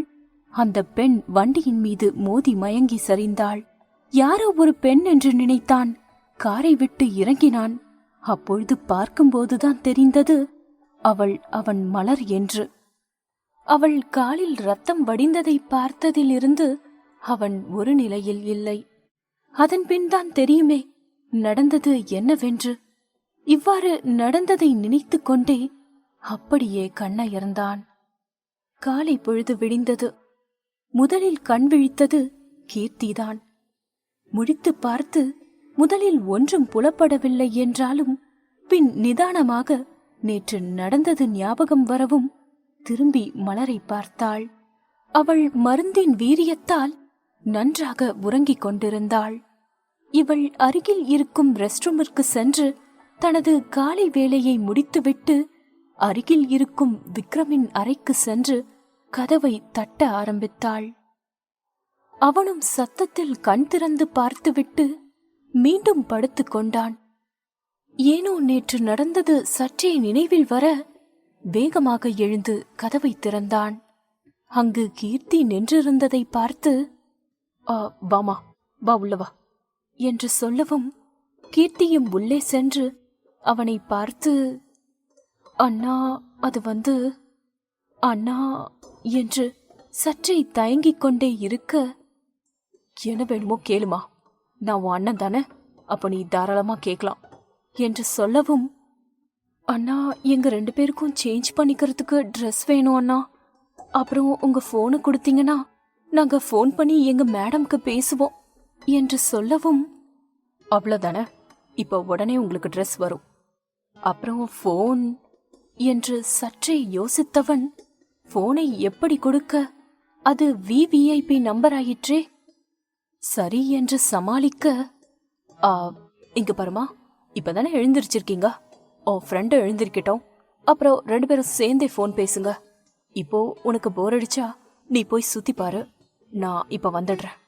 அந்த பெண் வண்டியின் மீது மோதி மயங்கி சரிந்தாள். யாரோ ஒரு பெண் என்று நினைத்தான். காரை விட்டு இறங்கினான். அப்பொழுது பார்க்கும்போதுதான் தெரிந்தது அவள் அவன் மலர் என்று. அவள் காலில் ரத்தம் வடிந்ததை பார்த்ததிலிருந்து அவன் ஒரு நிலையில் இல்லை. அதன் பின் தான் தெரியுமே நடந்தது என்னவென்று. இவ்வாறு நடந்ததை நினைத்து கொண்டே அப்படியே கண்ணயர்ந்தான். காலை பொழுது விடிந்தது. முதலில் கண் விழித்தது கீர்த்திதான். முடித்து பார்த்து முதலில் ஒன்றும் புலப்படவில்லை என்றாலும் பின் நிதானமாக நேற்று நடந்தது ஞாபகம் வரவும் திரும்பி மலரை பார்த்தாள். அவள் மருந்தின் வீரியத்தால் நன்றாக உறங்கிக் கொண்டிருந்தாள். இவள் அருகில் இருக்கும் ரெஸ்ட்ரூமிற்கு சென்று தனது காலை வேலையை முடித்துவிட்டு அருகில் இருக்கும் விக்ரமின் அறைக்கு சென்று கதவை தட்ட ஆரம்பித்தாள். அவனும் சத்தத்தில் கண் திறந்து பார்த்துவிட்டு மீண்டும் படுத்து கொண்டான். ஏனோ நேற்று நடந்தது சற்றே நினைவில் வர வேகமாக எழுந்து கதவை திறந்தான். அங்கு கீர்த்தி நின்றிருந்ததை பார்த்து, வாமா, வா உள்ளவா என்று சொல்லவும் கீர்த்தியும் உள்ளே சென்று அவனை பார்த்து, அண்ணா, அது வந்து அண்ணா என்று சற்றே தயங்கிக் கொண்டே இருக்க, என்ன வேணுமோ கேளுமா, நான் உன் அண்ணன் தானே, அப்ப நீ தாராளமா கேட்கலாம் என்று சொல்லவும், அண்ணா, எங்க 2 பேருக்கும் சேஞ்ச் பண்ணிக்கிறதுக்கு ட்ரெஸ் வேணும் அண்ணா, அப்புறம் உங்க போனை கொடுத்தீங்கன்னா நாங்க போன் பண்ணி எங்க மேடம்க்கு பேசுவோம் என்று சொல்லவும், அவ்வளவுதானே, இப்ப உடனே உங்களுக்கு ட்ரெஸ் வரும், அப்புறம் போன் என்று சற்றே யோசித்தவன் போனை எப்படி கொடுக்க, அது விவிஐபி நம்பர் ஆயிற்றே. சரி என்று சமாளிக்க, இங்க பாருமா, இப்பதானே எழுந்திருச்சிருக்கீங்க, உன் ஃப்ரெண்டு எழுந்திருக்கட்டும், அப்புறம் 2 பேரும் சேர்ந்தே போன் பேசுங்க. இப்போ உனக்கு போர் அடிச்சா நீ போய் சுத்தி பாரு, நான் இப்ப வந்துடுறேன்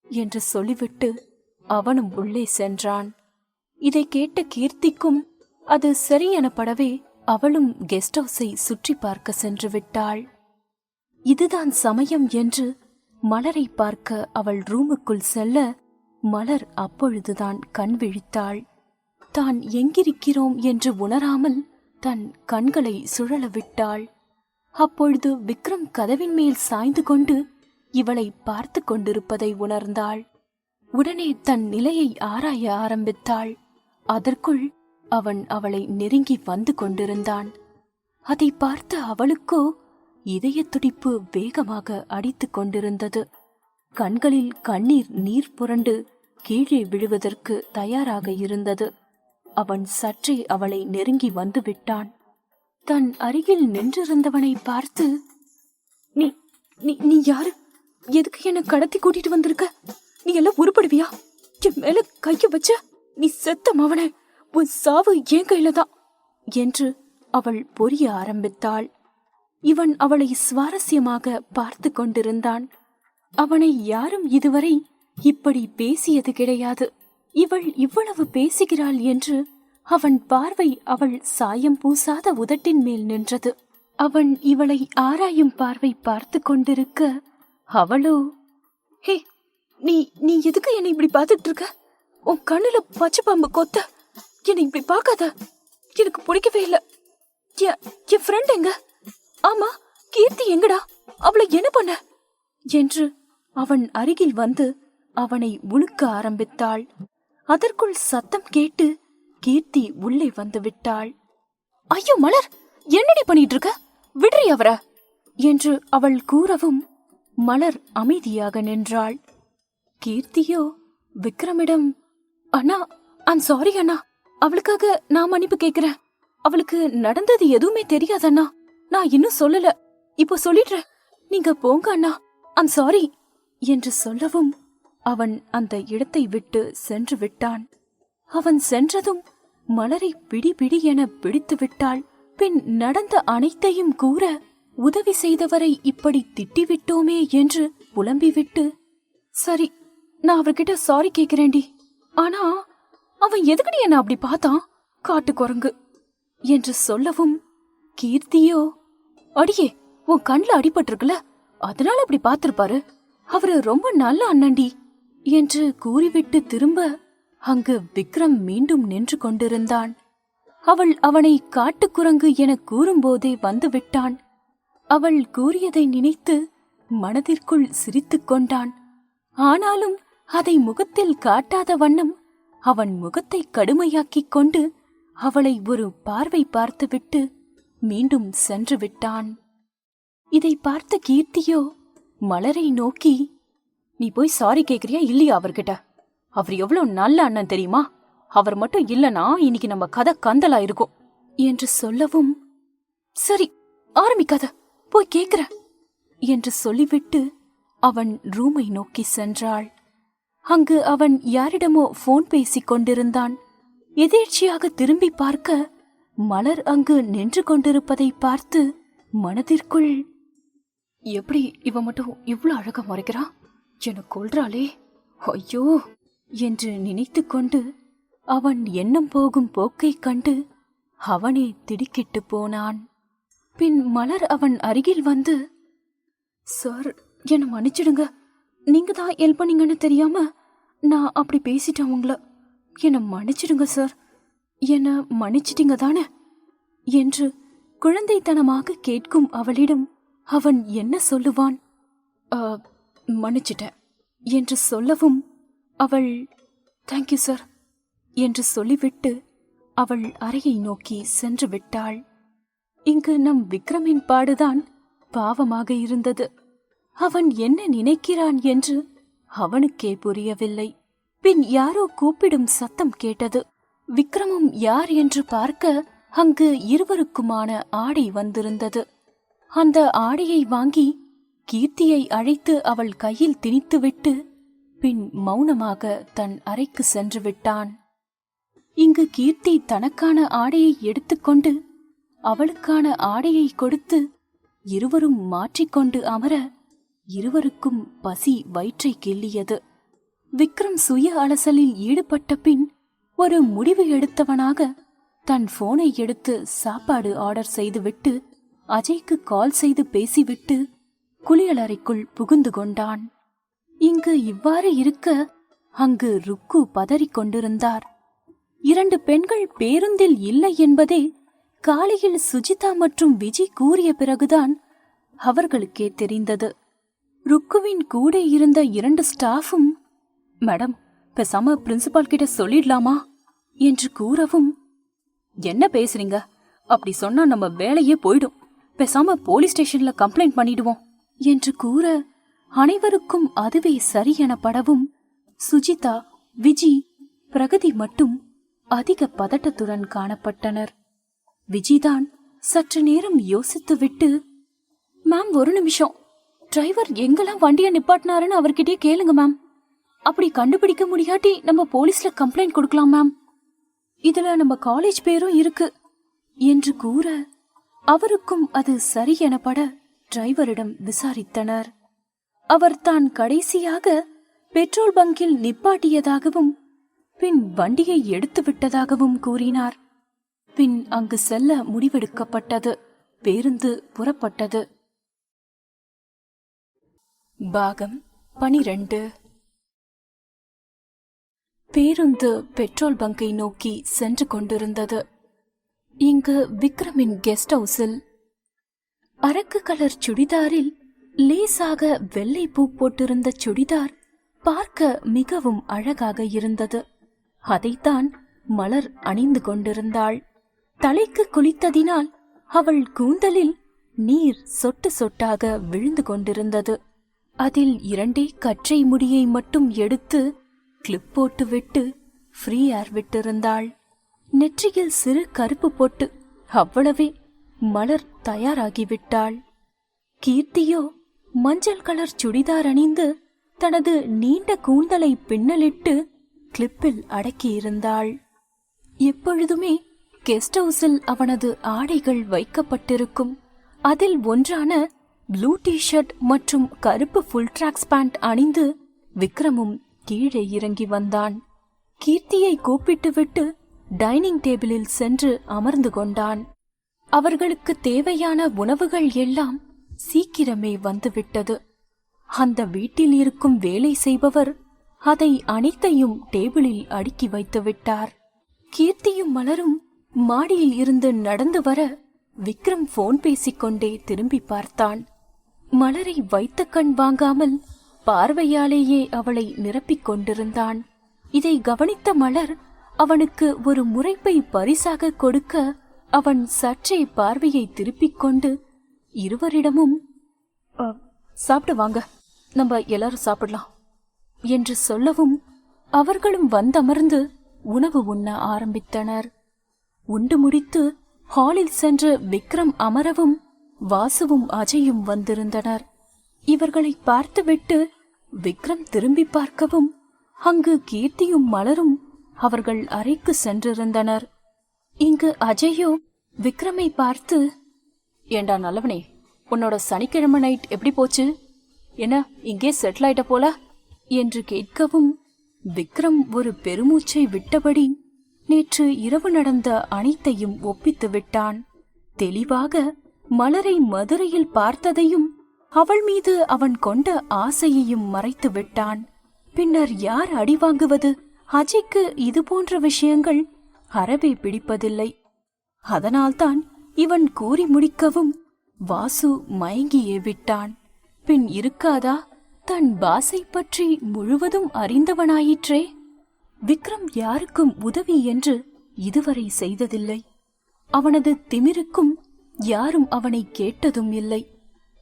என்று சொல்லிவிட்டு அவனும் உள்ளே சென்றான். இதை கேட்ட கீர்த்திக்கும் அது சரி எனப்படவே அவளும் கெஸ்ட் ஹவுஸை சுற்றி பார்க்க சென்று விட்டாள். இதுதான் சமயம் என்று மலரை பார்க்க அவள் ரூமுக்குள் செல்ல மலர் அப்பொழுதுதான் கண் விழித்தாள். தான் எங்கிருக்கிறோம் என்று உணராமல் தன் கண்களை சுழல விட்டாள். அப்பொழுது விக்ரம் கதவின் மேல் சாய்ந்து கொண்டு இவளை பார்த்து கொண்டிருப்பதை உணர்ந்தாள். உடனே தன் நிலையை ஆராய ஆரம்பித்தாள். அதற்குள் அவன் அவளை நெருங்கி வந்து கொண்டிருந்தான். அதை பார்த்த அவளுக்கோ இதய துடிப்பு வேகமாக அடித்துக் கொண்டிருந்தது. கண்களில் கண்ணீர் நீர் புரண்டு கீழே விழுவதற்கு தயாராக இருந்தது. அவன் சற்றே அவளை நெருங்கி வந்து விட்டான். தன் அருகில் நின்றிருந்தவனை பார்த்து, நீ நீ நீ யாரு? எதுக்கு என்ன கடத்தி கூட்டிட்டு வந்திருக்க? நீ எல்லாம் உருப்படுவியா? என் மேல கைய வச்ச நீ செத்த மவனே, உன் சாவு என் கையில தான் என்று அவள் பொரிய ஆரம்பித்தாள். இவன் அவளை சுவாரஸ்யமாக பார்த்து கொண்டிருந்தான். அவனை யாரும் இதுவரை இப்படி பேசியது கிடையாது. இவள் இவ்வளவு பேசுகிறாள் என்று அவன் பார்வை அவள் சாயம் பூசாத உதட்டின் மேல் நின்றது. அவன் இவளை ஆராயும் பார்வை பார்த்து கொண்டிருக்க அவளோ, ஹே, நீ நீ எதுக்கு என்னை இப்படி பார்த்துட்டு இருக்க? உன் கண்ணுல பச்சை பாம்பு கொத்த. என்னை இப்படி பார்க்காத, எனக்கு பிடிக்கவே இல்லை. என் ஃப்ரெண்ட் எங்க? ஆமா, கீர்த்தி எங்கடா? அவளை என்ன பண்ண என்று அவன் அருகில் வந்து அவனை உழுக்க ஆரம்பித்தாள். அதற்குள் சத்தம் கேட்டு கீர்த்தி உள்ளே வந்து விட்டாள். ஐயோ மலர், என்னடி பண்ணிட்டு இருக்க? விடுறி அவர என்று அவள் கூறவும் மலர் அமைதியாக நின்றாள். கீர்த்தியோ விக்ரமிடம், அண்ணா, ஐம் சாரி அண்ணா, அவளுக்காக நான் மன்னிப்பு கேக்குறேன். அவளுக்கு நடந்தது எதுவுமே தெரியாதண்ணா, நான் இன்னும் சொல்லல, இப்போ சொல்லிடுறேன், நீங்க போங்க அண்ணா, ஐம் சாரி என்று சொல்லவும் அவன் அந்த இடத்தை விட்டு சென்று விட்டான். அவன் சென்றதும் மலரை பிடி பிடி என பிடித்து விட்டாள். பின் நடந்த அனைத்தையும் கூற, உதவி செய்தவரை இப்படி திட்டிவிட்டோமே என்று புலம்பிவிட்டு, சரி, நான் அவர்கிட்ட சாரி கேக்குறேன்டி, ஆனா அவன் எதுக்கடி என்ன அப்படி பார்த்தான், காட்டு குரங்கு என்று சொல்லவும் கீர்த்தியோ, அடியே, உன் கண்ணுல அடிபட்டிருக்குல, அதனால அப்படி பார்த்திருப்பாரு, அவரு ரொம்ப நல்ல அண்ணன்டி என்று கூறிவிட்டு திரும்ப அங்கு விக்ரம் மீண்டும் நின்று கொண்டிருந்தான். அவள் அவனை காட்டுக்குரங்கு என கூறும்போதே வந்து விட்டான். அவள் கூறியதை நினைத்து மனதிற்குள் சிரித்துக் கொண்டான். ஆனாலும் அதை முகத்தில் காட்டாத வண்ணம் அவன் முகத்தை கடுமையாக்கிக் கொண்டு அவளை ஒரு பார்வை பார்த்துவிட்டு மீண்டும் சென்று விட்டான். இதை பார்த்த கீர்த்தியோ மலரை நோக்கி, நீ போய் சாரி கேக்குறியா இல்லையா அவர்கிட்ட? அவர் எவ்வளவு நல்ல அண்ணன் தெரியுமா? அவர் மட்டும் இல்லனா இன்னைக்கு நம்ம கதை கந்தலா இருக்கும் என்று சொல்லவும், சரி, ஆரம்பிக்காத, போய் கேக்குற என்று சொல்லிவிட்டு அவன் ரூமை நோக்கி சென்றாள். அங்கு அவன் யாரிடமோ போன் பேசிக் கொண்டிருந்தான். எதேர்ச்சியாக திரும்பி பார்க்க மலர் அங்கு நின்று கொண்டிருப்பதை பார்த்து மனதிற்குள், எப்படி இவ மட்டும் இவ்வளவு அழகா மறைக்கிறா, என கொல்றாளே, ஐயோ என்று நினைத்து கொண்டு அவன் எண்ணம் போகும் போக்கைக் கண்டு அவனே திடுக்கிட்டு போனான். பின் மலர் அவன் அருகில் வந்து, சார், என்ன மன்னிச்சிடுங்க, நீங்க தான் ஹெல்ப் பண்ணீங்கன்னு தெரியாம நான் அப்படி பேசிட்டேன் உங்கள, என்ன மன்னிச்சிடுங்க சார், என்ன மன்னிச்சிட்டீங்க தானே என்று குழந்தைத்தனமாக கேட்கும் அவளிடம் அவன் என்ன சொல்லுவான்? மன்னிச்சிட்டேன் என்று சொல்லவும் அவள், தேங்க்யூ சார் என்று சொல்லிவிட்டு அவள் அறையை நோக்கி சென்று விட்டாள். இங்கு நம் விக்ரமின் பாடுதான் பாவமாக இருந்தது. அவன் என்ன நினைக்கிறான் என்று அவனுக்கே புரியவில்லை. பின் யாரோ கூப்பிடும் சத்தம் கேட்டது. விக்ரமும் யார் என்று பார்க்க அங்கு இருவருக்குமான ஆடை வந்திருந்தது. அந்த ஆடையை வாங்கி கீர்த்தியை அழைத்து அவள் கையில் திணித்துவிட்டு பின் மௌனமாக தன் அறைக்கு சென்று விட்டான். இங்கு கீர்த்தி தனக்கான ஆடையை எடுத்துக்கொண்டு அவளுக்கான ஆடையை கொடுத்து இருவரும் மாற்றிக்கொண்டு அமர இருவருக்கும் பசி வயிற்றை கிள்ளியது. விக்ரம் சுய அலசலில் ஈடுபட்ட பின் ஒரு முடிவு எடுத்தவனாக தன் போனை எடுத்து சாப்பாடு ஆர்டர் செய்துவிட்டு அஜய்க்கு கால் செய்து பேசிவிட்டு குளியலறைக்குள் புகுந்து கொண்டான். இங்கு இவ்வாறு இருக்க அங்கு ருக்கு பதறிக் கொண்டிருந்தார். 2 பெண்கள் பேருந்தில் இல்லை என்பதே காலையில் சுஜிதா மற்றும் விஜய் கூறிய பிறகுதான் அவர்களுக்கே தெரிந்தது. ருக்குவின் கூட இருந்த 2 ஸ்டாஃபும், மேடம், பேசாம பிரின்சிபால் கிட்ட சொல்லிடலாமா என்று கூறவும், என்ன பேசுறீங்க? அப்படி சொன்னா நம்ம வேலையே போயிடும். பேசாம போலீஸ் ஸ்டேஷன்ல கம்ப்ளைண்ட் பண்ணிடுவோம் என்று கூற அனைவருக்கும் அதுவே சரி என படவும் சுஜிதா, விஜி, பிரகதி மட்டும் அதிக பதட்டத்துடன் காணப்பட்டனர். விஜிதான் சற்று நேரம் யோசித்துவிட்டு, மேம் ஒரு நிமிஷம், டிரைவர் எங்கெல்லாம் வண்டிய நிப்பாட்டினாருன்னு அவர்கிட்டயே கேளுங்க மேம். அப்படி கண்டுபிடிக்க முடியாட்டி நம்ம போலீஸ்ல கம்ப்ளைண்ட் கொடுக்கலாம் மேம். இதுல நம்ம காலேஜ் பேரும் இருக்கு என்று கூற அவருக்கும் அது சரி எனப்பட டிரைவரிடம் விசாரித்தனர். அவர் தான் கடைசியாக பெட்ரோல் பங்கில் நிப்பாட்டியதாகவும் பின் வண்டியை எடுத்து விட்டதாகவும் கூறினார். பின் அங்கு செல்ல முடிவெடுக்கப்பட்டது. பேருந்து புறப்பட்டது. பாகம் 12. பேருந்து பெட்ரோல் பங்கை நோக்கி சென்று கொண்டிருந்தது. இங்கு விக்ரமின் கெஸ்ட் ஹவுஸில் அரக்கு கலர் சுடிதாரில் லேசாக வெள்ளை பூ போட்டிருந்த சுடிதார் பார்க்க மிகவும் அழகாக இருந்தது. அதைத்தான் மலர் அணிந்து கொண்டிருந்தாள். தலைக்கு குளித்ததினால் அவள் கூந்தலில் நீர் சொட்டு சொட்டாக விழுந்து கொண்டிருந்தது. அதில் 2 கற்றை முடியை மட்டும் எடுத்து கிளிப் போட்டு விட்டு ஃப்ரீ ஏர் விட்டிருந்தாள். நெற்றியில் சிறு கருப்பு போட்டு அவ்வளவே மலர் தயாராகிவிட்டாள். கீர்த்தியோ மஞ்சள் கலர் சுடிதார் அணிந்து தனது நீண்ட கூந்தலை பின்னலிட்டு கிளிப்பில் அடக்கியிருந்தாள். எப்பொழுதுமே கெஸ்ட் ஹவுஸில் அவனது ஆடைகள் வைக்கப்பட்டிருக்கும். அதில் ஒன்றான ப்ளூ டி-ஷர்ட் மற்றும் கருப்பு ஃபுல் ட்ராக்ஸ் பேண்ட் அணிந்து விக்ரமும் கீழே இறங்கி வந்தான். கீர்த்தியை கூப்பிட்டுவிட்டு டைனிங் டேபிளில் சென்று அமர்ந்து கொண்டான். அவர்களுக்கு தேவையான உணவுகள் எல்லாம் சீக்கிரமே வந்துவிட்டது. அந்த வீட்டில் இருக்கும் வேலை செய்பவர் அதை அனைத்தையும் டேபிளில் அடுக்கி வைத்து விட்டார். கீர்த்தியும் மலரும் மாடியில் இருந்து நடந்து வர விக்ரம் போன் பேசிக்கொண்டே திரும்பி பார்த்தான். மலரை வைத்த கண் வாங்காமல் பார்வையாலேயே அவளை நிரப்பிக் கொண்டிருந்தான். இதை கவனித்த மலர் அவனுக்கு ஒரு முறைப்பை பரிசாக கொடுக்க அவன் சற்றே பார்வையை திருப்பிக் கொண்டு இருவரிடமும் சாப்பிட்டு வாங்க, நம்ம எல்லாரும் சாப்பிடலாம் என்று சொல்லவும் அவர்களும் வந்தமர்ந்து உணவு உண்ண ஆரம்பித்தனர். உண்டு முடித்து ஹாலில் சென்று விக்ரம் அமரவும் வாசுவும் அஜயும் வந்திருந்தனர். இவர்களை பார்த்துவிட்டு விக்ரம் திரும்பி பார்க்கவும் அங்கு கீர்த்தியும் மலரும் அவர்கள் அறைக்கு சென்றிருந்தனர். இங்கு அஜயோ விக்ரமை பார்த்து, ஏண்டா நல்லவனே, உன்னோட சனிக்கிழமை நைட் எப்படி போச்சு? என்ன இங்கே செட்டில் ஆயிட்ட போல என்று கேட்கவும் விக்ரம் ஒரு பெருமூச்சை விட்டபடி நேற்று இரவு நடந்த அனைத்தையும் ஒப்பித்து விட்டான். தெளிவாக மலரை மதுரையில் பார்த்ததையும் அவள் மீது அவன் கொண்ட ஆசையையும் மறைத்து விட்டான். பின்னர் யார் அடி வாங்குவது? அஜய்க்கு இது போன்ற விஷயங்கள் அறவே பிடிப்பதில்லை. அதனால்தான் இவன் கூறி முடிக்கவும் வாசு மயங்கியே விட்டான். பின் இருக்காதா, தன் பாசை பற்றி முழுவதும் அறிந்தவனாயிற்றே. விக்ரம் யாருக்கும் உதவி என்று இதுவரை செய்ததில்லை. அவனது திமிருக்கும் யாரும் அவனை கேட்டதும் இல்லை.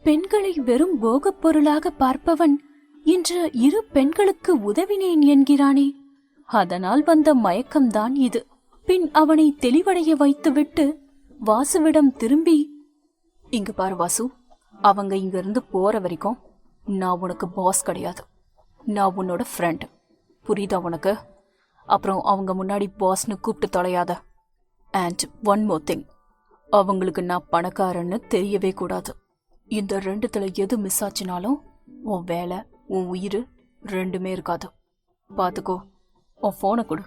பெண்களை வெறும் போகப் பொருளாக பார்ப்பவன் இன்று 2 பெண்களுக்கு உதவினேன் என்கிறானே. அதனால் வந்த மயக்கம்தான் இது. பின் அவனை தெளிவடைய வைத்துவிட்டு வாசுவிடம் திரும்பி, இங்க பாரு வாசு, அவங்க இங்க இருந்து போற வரைக்கும் நான் உனக்கு பாஸ் கிடையாது. நான் உன்னோட ஃப்ரெண்ட், புரியுதா உனக்கு? அப்புறம் அவங்க முன்னாடி பாஸ்னு கூப்பிட்டு தொலையாத. அண்ட் ஒன் மோர் திங், அவங்களுக்கு நான் பணக்காரன்னு தெரியவே கூடாது. இந்த 2த்துல எது மிஸ் ஆச்சுனாலும் உன் வேலை, உன் உயிர் 2மே இருக்காது. பாத்துக்கோ, உன் போனை கொடு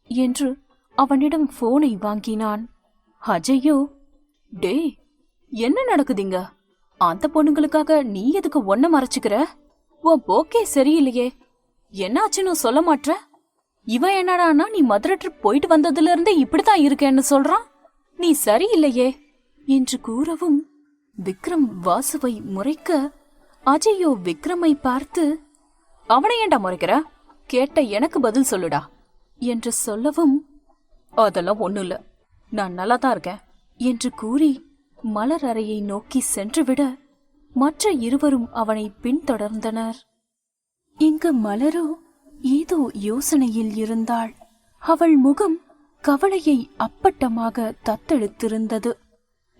என்று அவனிடம் போனை வாங்கினான். அஜயோ, டேய் என்ன நடக்குதுங்க? அந்த பொண்ணுங்களுக்காக நீ எதுக்கு ஒன்ன மறைச்சுக்கிற? உன் போக்கே சரியில்லையே, என்னாச்சுன்னு சொல்ல மாட்ற? இவன் என்னடானா நீ மதுரை ட்ரிப் போயிட்டு வந்ததுல இருந்தே இப்படித்தான் இருக்கேன்னு சொல்றான். நீ சரியில்லையே என்று கூறவும் விக்ரம் வாசுவை முறைக்க அஜயோ விக்ரமை பார்த்து, அவனை ஏண்டா முறைக்கிற? கேட்ட எனக்கு பதில் சொல்லுடா என்று சொல்லவும், அதெல்லாம் ஒண்ணும் இல்ல, நான் நல்லா தான் இருக்கேன் என்று கூறி மலர் அறையை நோக்கி சென்றுவிட மற்ற இருவரும் அவனை பின்தொடர்ந்தனர். இங்கு மலரோ ஏதோ யோசனையில் இருந்தாள். அவள் முகம் கவலையை அப்பட்டமாக தத்தெடுத்திருந்தது.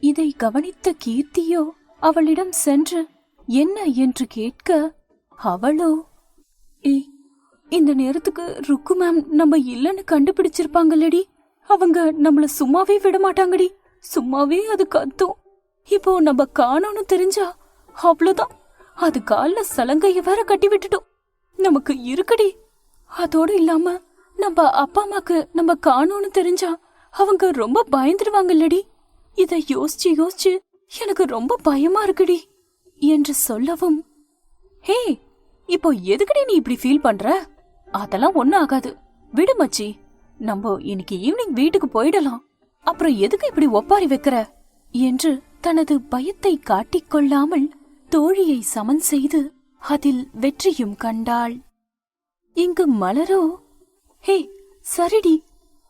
இதை கவனித்த கீர்த்தியோ அவளிடம் சென்று என்ன என்று கேட்க, அவளோ, இந்த நேரத்துக்கு ருக்கு மேம் நம்ம இல்லன்னு கண்டுபிடிச்சிருப்பாங்கல்லடி, அவங்க நம்மள சும்மாவே விட மாட்டாங்கடி, சும்மாவே அது கத்தும். இப்போ நம்ம காணோன்னு தெரிஞ்சா அவ்வளவுதான், அது கால்ல சலங்கைய வேற கட்டி விட்டுட்டோம், நமக்கு இருக்குடி. அதோடு இல்லாம நம்ம அப்பா அம்மாக்கு நம்ம காணோன்னு தெரிஞ்சா அவங்க ரொம்ப பயந்துருவாங்கல்லடி. இதை யோசிச்சு யோசிச்சு எனக்கு ரொம்ப பயமா இருக்குடி என்று சொல்லவும், ஹே, இப்போ எதுக்குடி நீ இப்படி ஃபீல் பண்ற? அதெல்லாம் ஒண்ணும் ஆகாது, விடு மச்சி, நம்ம இன்னைக்கு ஈவினிங் வீட்டுக்கு போயிடலாம். அப்புறம் எதுக்கு இப்படி ஒப்பாரி வைக்கிற என்று தனது பயத்தை காட்டிக்கொள்ளாமல் தோழியை சமன் செய்து அதில் வெற்றியும் கண்டாள். இங்கு மலரோ, ஹே சரிடி,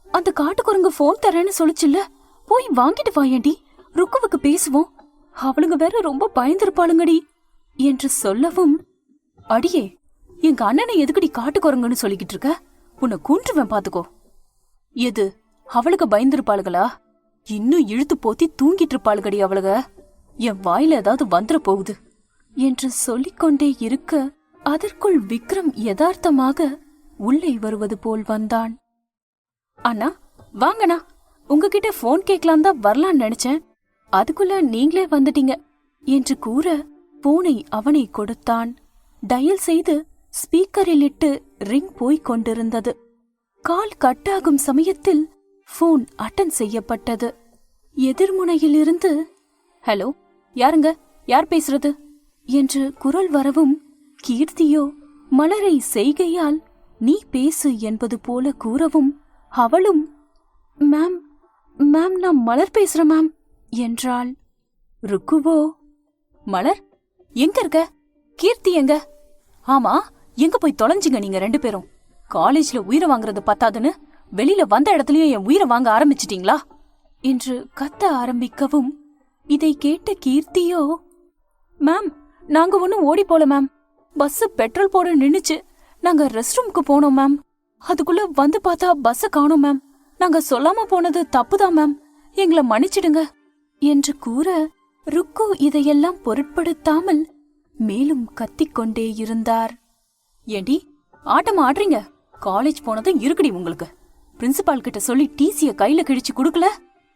அந்த காட்டுக்குரங்கு போன் தரேன்னு சொல்லிச்சுல்ல, போய் வாங்கிட்டு வாயண்டி, ருக்குவுக்கு பேசுவோம், அவளுங்க வேற ரொம்ப பயந்திருப்பாளுங்கடி என்று சொல்லவும், அடியே, எங்க அண்ணனை எதுக்கடி காட்டுக்குரங்குன்னு சொல்லிக்கிட்டு இருக்க? உன்னை கூன்றுவேன் பாத்துக்கோ. எது, அவளுக்கு பயந்திருப்பாளுகளா? இன்னும் இழுத்து போத்தி தூங்கிட்டு இருப்பாளுகடி அவளுக, என் வாயில ஏதாவது வந்துட போகுது என்று சொல்லிக்கொண்டே இருக்க, அதற்குள் விக்ரம் யதார்த்தமாக உள்ளே வருவது போல் வந்தான். அண்ணா வாங்கண்ணா, உங்ககிட்ட போன் கேட்கலாம் தான் வரலான்னு நினைச்சேன், அதுக்குள்ள நீங்களே வந்துட்டீங்க என்று கூற போனை அவனை கொடுத்தான். டயல் செய்து ஸ்பீக்கரில் இட்டு ரிங் போய்க் கொண்டிருந்தது. கால் கட்டாகும் சமயத்தில் போன் அட்டன் செய்யப்பட்டது. எதிர்முனையிலிருந்து, ஹலோ, யாருங்க, யார் பேசுறது என்று குரல் வரவும், கீர்த்தியோ மலரை செய்கையால் நீ பேசு என்பது போல கூறவும், அவளும் மேம் மேம் நான் மலர் பேசுறேன் மேம் என்றாள். ருக்குவோ, மலர் எங்க இருக்க? கீர்த்தி எங்க? ஆமா, எங்க போய் தொலைஞ்சிங்க நீங்க ரெண்டு பேரும்? காலேஜ்ல உயிரை வாங்குறது பத்தாதுன்னு வெளியில வந்த இடத்துலயும் என் உயிரை வாங்க ஆரம்பிச்சிட்டீங்களா என்று கத்த ஆரம்பிக்கவும், இதை கேட்ட கீர்த்தியோ, மேம் நாங்க ஒன்னும் ஓடி போல மேம், பஸ் பெட்ரோல் போட நின்னுச்சு, நாங்க ரெஸ்ட் ரூமுக்கு போனோம் மேம், அதுக்குள்ள வந்து பார்த்தா பஸ் காணோம் மேம், நாங்க சொல்லாம போனது தப்புதான் மேம், எங்களை மன்னிச்சிடுங்க என்று கூற, ருக்கு இதையெல்லாம் பொருட்படுத்தாமல் மேலும் கத்திக்கொண்டே இருந்தார். ஏண்டி ஆட்டம் ஆடுறீங்க? காலேஜ் போனதும் இருக்குடி உங்களுக்கு. பிரின்சிபால் கிட்ட சொல்லி டிசிய கையில கிழிச்சு குடுக்கல,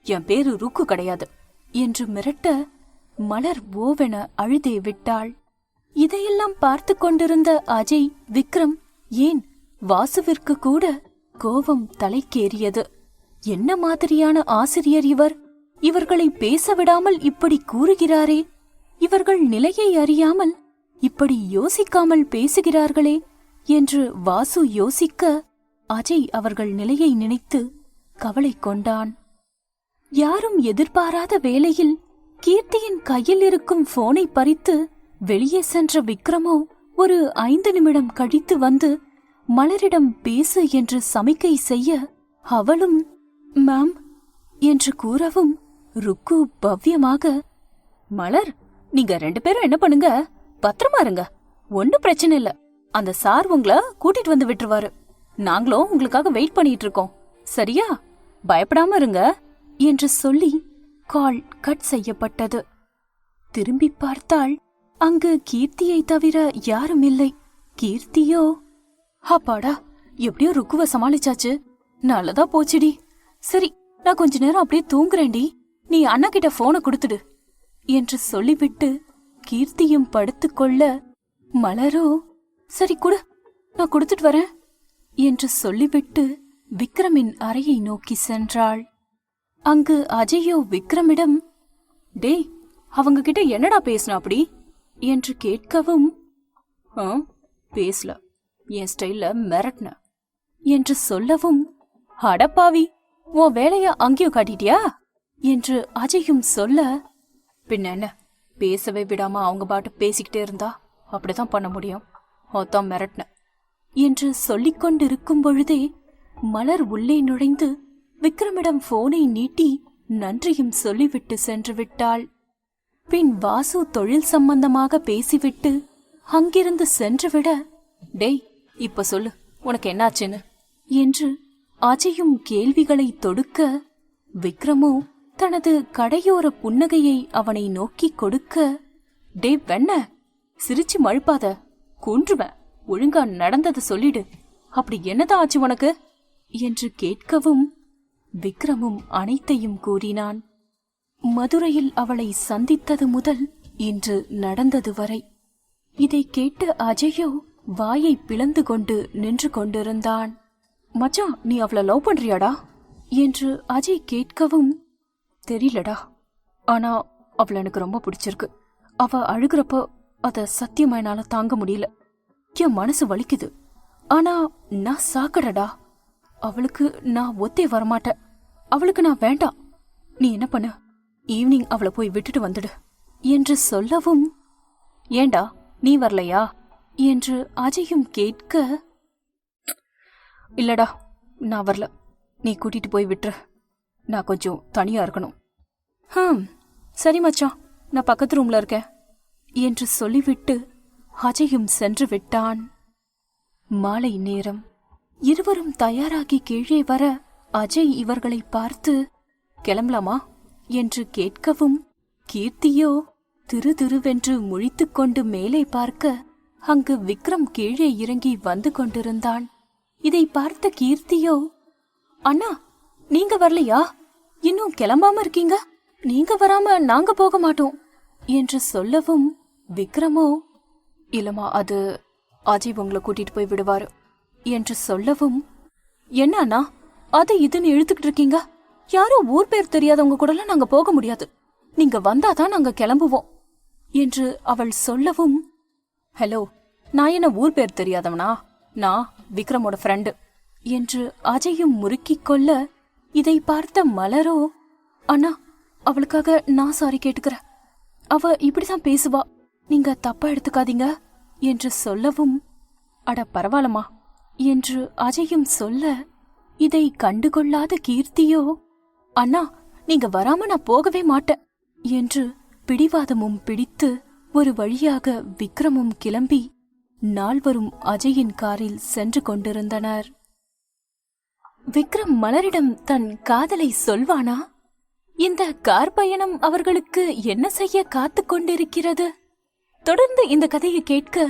என் பேரு ருக்கு கிடையாது என்று மிரட்ட, மலர் ஓவென அழுதே விட்டாள். இதையெல்லாம் பார்த்து கொண்டிருந்த அஜய், விக்ரம், ஏன் வாசுவிற்கு கூட கோபம் தலைக்கேறியது. என்ன மாதிரியான ஆசிரியர் இவர்? இவர்களை பேச விடாமல் இப்படி கூறுகிறாரே, இவர்கள் நிலையை அறியாமல் இப்படி யோசிக்காமல் பேசுகிறார்களே என்று வாசு யோசிக்க, அஜய் அவர்கள் நிலையை நினைத்து கவலை கொண்டான். யாரும் எதிர்பாராத வேளையில் கீர்த்தியின் கையில் இருக்கும் போனை பறித்து வெளியே சென்ற விக்ரமோ ஒரு 5 நிமிடம் கழித்து வந்து மலரிடம் பேசு என்று சமிக்கை செய்ய, அவளும் மேம் என்று கூறவும், ருக்கு பவ்யமாக, மலர் நீங்க ரெண்டு பேரும் என்ன பண்ணுங்க, பத்திரமா இருங்க, ஒன்னும் பிரச்சனை இல்ல, அந்த சார் உங்களை கூட்டிட்டு வந்து விட்டுருவாரு, நாங்களும் உங்களுக்காக வெயிட் பண்ணிட்டு இருக்கோம், சரியா, பயப்படாம இருங்க என்று சொல்லி கால் கட் செய்யப்பட்டது. திரும்பி பார்த்தாள், அங்கு கீர்த்தியை தவிர யாரும் இல்லை. கீர்த்தியோ, அப்பாடா, எப்படியோ ருக்குவ சமாளிச்சாச்சு, நல்லதா போச்சுடி, சரி நான் கொஞ்ச நேரம் அப்படியே தூங்குறேன்டி, நீ அண்ணா கிட்ட போனை கொடுத்துடு என்று சொல்லிவிட்டு கீர்த்தியும் படுத்துக்கொள்ள, மலரோ சரி குடு, நான் கொடுத்துட்டு வரேன் என்று சொல்லிவிட்டு விக்ரமின் அறையை நோக்கி சென்றாள். அங்கு அஜயோ விக்ரமிடம், டேய் அவங்க கிட்ட என்னடா பேசின அப்படி என்று கேட்கவும், பேசல, என் ஸ்டைல்ல மிரட்ன என்று சொல்லவும், அடப்பாவி, உன் வேலைய அங்கேயும் காட்டிட்டியா என்று அஜயும் சொல்ல, பின்ன என்ன, பேசவே விடாம அவங்க பாட்டு பேசிக்கிட்டே இருந்தா அப்படிதான் பண்ண முடியும், அதான் மிரட்ன என்று சொல்லிக் கொண்டிருக்கும் பொழுதே மலர் உள்ளே நுழைந்து விக்ரமிடம் போனை நீட்டி நன்றியும் சொல்லிவிட்டு சென்று விட்டாள். பின் வாசு தொழில் சம்பந்தமாக பேசிவிட்டு அங்கிருந்து சென்றுவிட, டேய் இப்ப சொல்லு, உனக்கு என்னாச்சுன்னு என்று அஜயும் கேள்விகளை தொடுக்க, விக்ரமோ தனது கடையோர புன்னகையை அவனை நோக்கி கொடுக்க, டே வெண்ண, சிரிச்சு மழுப்பாத, கொன்றுவேன், ஒழுங்கா நடந்ததை சொல்லிடு, அப்படி என்னதான் ஆச்சு உனக்கு என்று கேட்கவும் விக்ரமும் அனைத்தையும் கூறினான். மதுரையில் அவளை சந்தித்தது முதல் இன்று நடந்தது வரை. இதை கேட்டு அஜயோ வாயை பிளந்து கொண்டு நின்று கொண்டிருந்தான். மச்சான், நீ அவளை லவ் பண்றியாடா என்று அஜய் கேட்கவும், தெரியலடா, ஆனா அவளை எனக்கு ரொம்ப பிடிச்சிருக்கு. அவ அழுகிறப்ப அத சத்தியமா என்னால தாங்க முடியல. என் மனசு வலிக்குது. ஆனா நான் சாக்கடடா. அவளுக்கு நான் ஒத்தே வரமாட்டேன். அவளுக்கு நான் வேண்டாம். நீ என்ன பண்ணு, ஈவினிங் அவளை போய் விட்டுட்டு வந்துடு என்று சொல்லவும், ஏண்டா நீ வரலையா என்று அஜயும் கேட்க, இல்லடா நான் வரல, நீ கூட்டிட்டு போய் விட்டுரு, நான் கொஞ்சம் தனியா இருக்கணும். சரி மச்சான், நான் பக்கத்து ரூம்ல இருக்கேன் என்று சொல்லிவிட்டு அஜயும் சென்று விட்டான். மாலை நேரம். இருவரும் தயாராகி கீழே வர அஜய் இவர்களை பார்த்து, கிளம்பலாமா என்று கேட்கவும், கீர்த்தியோ திருதிருவென்று முழித்துக்கொண்டு மேலே பார்க்க, அங்கு விக்ரம் கீழே இறங்கி வந்து கொண்டிருந்தான். இதை பார்த்த கீர்த்தியோ, அண்ணா நீங்க வரலையா, இன்னும் கிளம்பாம இருக்கீங்க, நீங்க வராம நாங்க போக மாட்டோம் என்று சொல்லவும், விக்ரமோ, இல்லம்மா, அது அஜய் உங்களை கூட்டிட்டு போய் விடுவாரு என்று சொல்லவும், என்ன அண்ணா அது இதுன்னு இழுத்துக்கிட்டு இருக்கீங்க, யாரோ ஊர் பேர் தெரியாதவங்க கூடலாம் நாங்க போக முடியாது, நீங்க வந்தாதான் நாங்க கிளம்புவோம் என்று அவள் சொல்லவும், ஹலோ, நான் என்ன ஊர் பேர் தெரியாதவனா, நான் விக்ரமோட ஃப்ரெண்டு என்று அஜயும் முறுக்கிக் கொள்ள, இதை பார்த்த மலரோ, அண்ணா அவளுக்காக நான் சாரி கேட்டுக்கிறேன், அவ இப்படிதான் பேசுவா, நீங்க தப்பா எடுத்துக்காதீங்க என்று சொல்லவும், அட பரவாயில்லம்மா என்று அஜயும் சொல்ல, இதை கண்டுகொள்ளாத கீர்த்தியோ, அண்ணா நீங்க வராம நான் போகவே மாட்டேன் என்று பிடிவாதமும் பிடித்து ஒரு வழியாக விக்ரமும் கிளம்பி நால்வரும் அஜயின் காரில் சென்று கொண்டிருந்தனர். விக்ரம் மலரிடம் தன் காதலை சொல்வானா? இந்த கார் பயணம் அவர்களுக்கு என்ன செய்ய காத்துக் கொண்டிருக்கிறது? தொடர்ந்து இந்த கதையை கேட்க